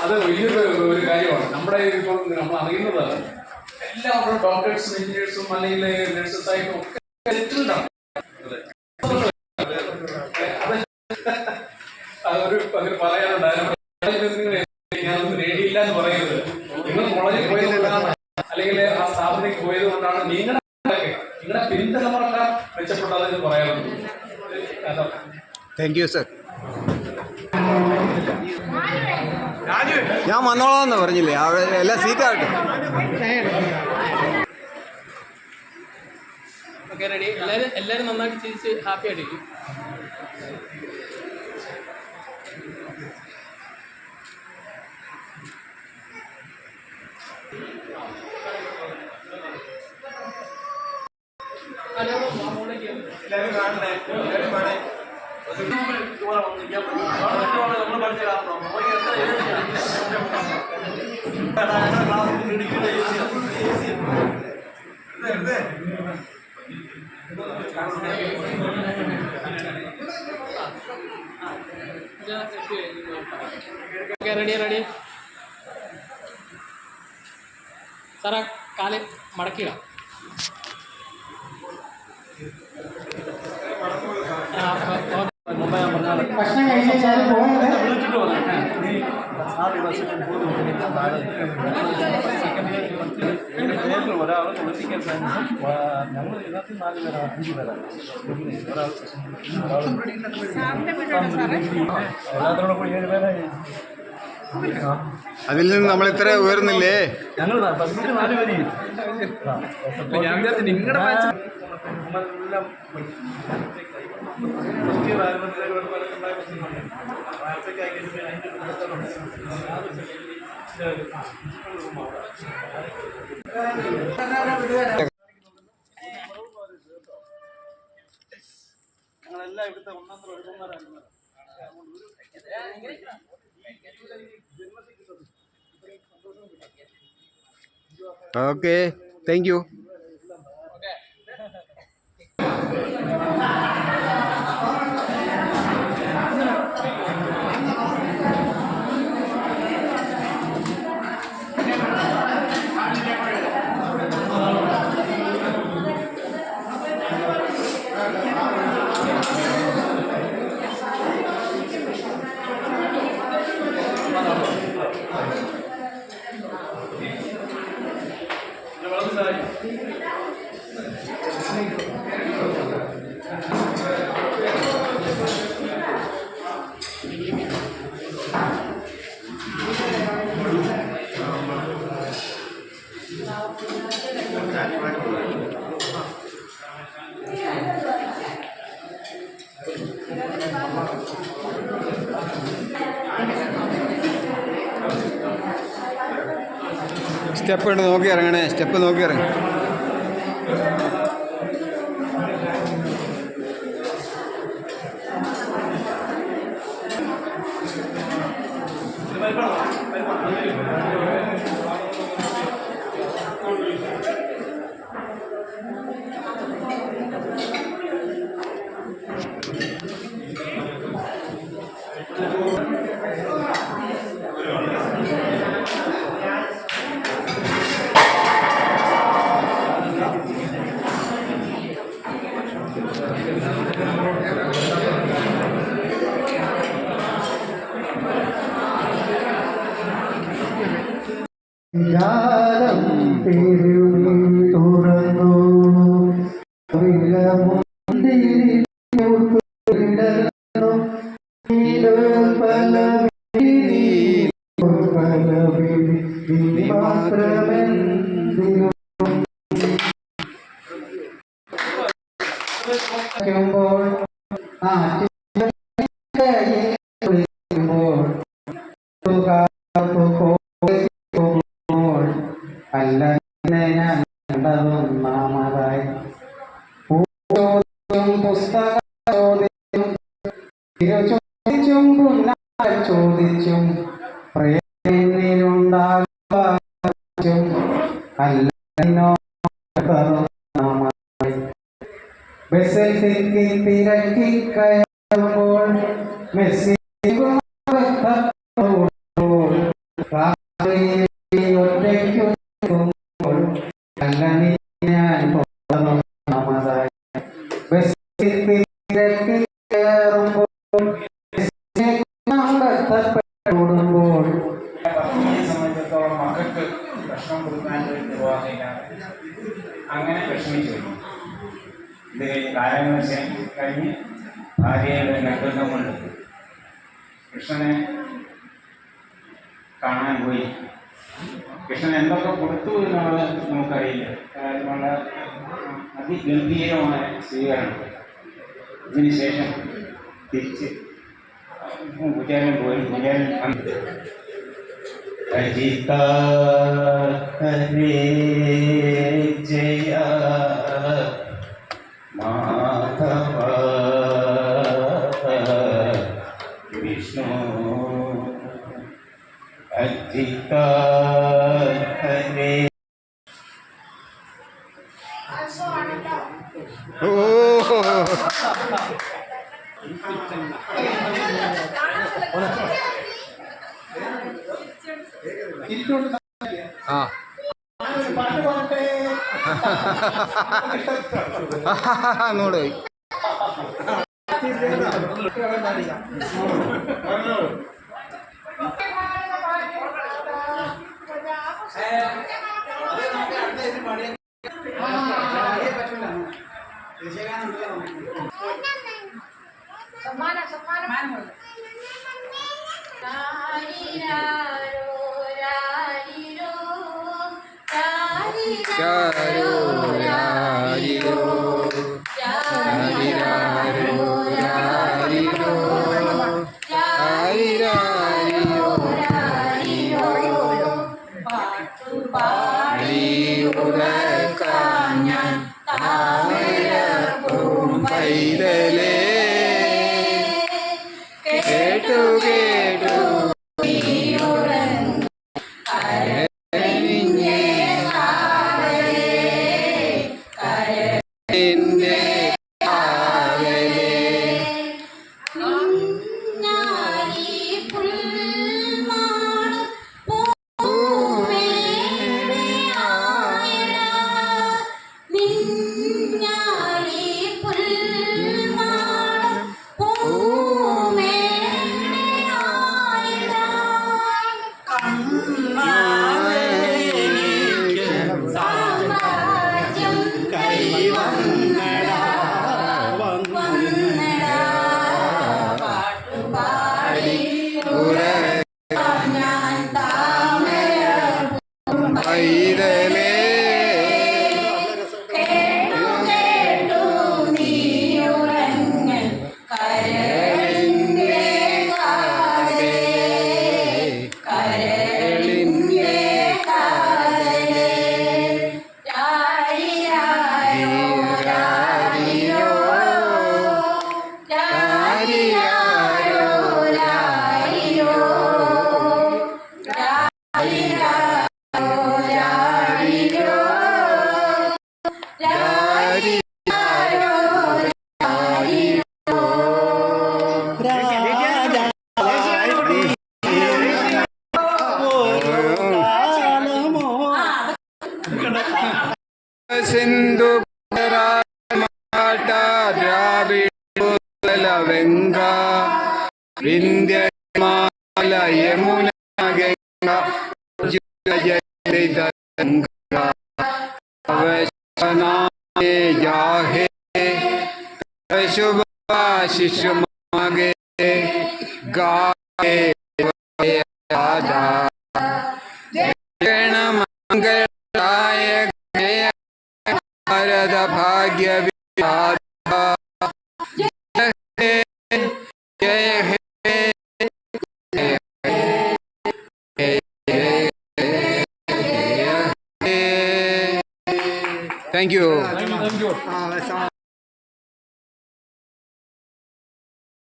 അത് വലിയൊരു ഒരു കാര്യമാണ്. നമ്മുടെ ഇപ്പോൾ നമ്മൾ അറിയുന്നത് എല്ലാവരും ഡോക്ടേഴ്സും എഞ്ചിനീയേഴ്സും അല്ലെങ്കിൽ നഴ്സസായിട്ടും ഒക്കെ സെറ്റിൽഡാണ്. അതൊരു അങ്ങനെ പറയാനുണ്ടായിരുന്നു. ഞാനൊന്നും നേടിയില്ല എന്ന് പറയുന്നത് നിങ്ങൾ കോളേജിൽ പോയത് കൊണ്ടാണ്, അല്ലെങ്കിൽ ആ സ്ഥാപനത്തിൽ പോയത് കൊണ്ടാണ് നിങ്ങളുടെ പിൻതലമുറക്കാർ മെച്ചപ്പെട്ടതെന്ന് പറയാറുണ്ട്. Thank you sir. ഞാൻ വന്നോളാന്ന് പറഞ്ഞില്ലേ, അവിടെ എല്ലാം സീറ്റാകട്ടെ. Okay, ready. എല്ലാവരും നന്നായിട്ട് ചിരിച്ച് ഹാപ്പി ആയിട്ടിരിക്കും. എല്ലാവരും കാണണേ, എല്ലാവരും കാണേ. റെഡി. സാറാ കാല് മടക്കിയിടാം. ഭക്ഷണം കഴിഞ്ഞാൽ പോകുന്നത് ഒരാൾ പൊളിറ്റിക്കൽ സയൻസും ഞങ്ങൾ ഇതിനകത്ത് 4 പേരാണ്, 5 പേരാണ്. എല്ലാത്തിനോട് കൂടി 7 പേരായി. അതിൽ നിന്ന് നമ്മൾ ഇത്ര ഉയർന്നില്ലേ? ഞങ്ങൾ ഫസ്റ്റ് 4 പേര് നിങ്ങളുടെ ഞങ്ങളെല്ലാം ഇവിടുത്തെ ഒന്നാമത്തെ ഒരുമാരാണ്. Okay, thank you. സ്റ്റെപ്പ് ഉണ്ട്, നോക്കി ഇറങ്ങണേ. സ്റ്റെപ്പ് നോക്കി ഇറങ്ങി. ജാലം തിരുമി തുറന്നു അല്ല ഞാൻ കണ്ടതൊന്നാമതായി പുസ്തക ചോദിച്ചും പുന്നാരം ചോദിച്ചും പ്രേമിലുണ്ടാകും അല്ലോ ബസ്സിൽ തിക്കി തിരക്കി കയറുമ്പോൾ മെസ്സി ഒറ്റയ്ക്കുമ്പോൾ അല്ല നീ ഞാൻ ബസ്സിൽ തിരക്കി കയറുമ്പോൾ ഓടുമ്പോൾ സംബന്ധിച്ചിടത്തോളം മക്കൾക്ക് ഭക്ഷണം കൊടുക്കാൻ വേണ്ടി പോകാനാണ് അങ്ങനെ വിഷമിച്ചു വരും. ഇത് കാലങ്ങൾ കഴിഞ്ഞ് ഭാര്യയുടെ നിർബന്ധം കൊണ്ട് കൃഷ്ണനെ കാണാൻ പോയി. കൃഷ്ണൻ എന്തൊക്കെ കൊടുത്തു എന്നുള്ളത് നമുക്കറിയില്ല. കാരണം വളരെ അതിഗംഭീരമായ സ്വീകരണം. ഇതിനുശേഷം തിരിച്ച് പൂജാരൻ പോയി. പൂജാരൻ അജിത ഹരേ ജയ മാധവ വിഷ്ണു അജിത ഹരേ. ആ പാട്ട് പാടട്ടെ. അങ്ങോട്ട് പോയി. പൈതലേ കേട്ടു കേട്ടു പൈതലേ സിന്ധു ദ്രാവിഡ വിന്ധ്യമാല യമുന ഗംഗ जाहे शुभ आशीष मांगे गाए राजा जन मंगलायक भारत भाग्य विधाता जय हे Thank you.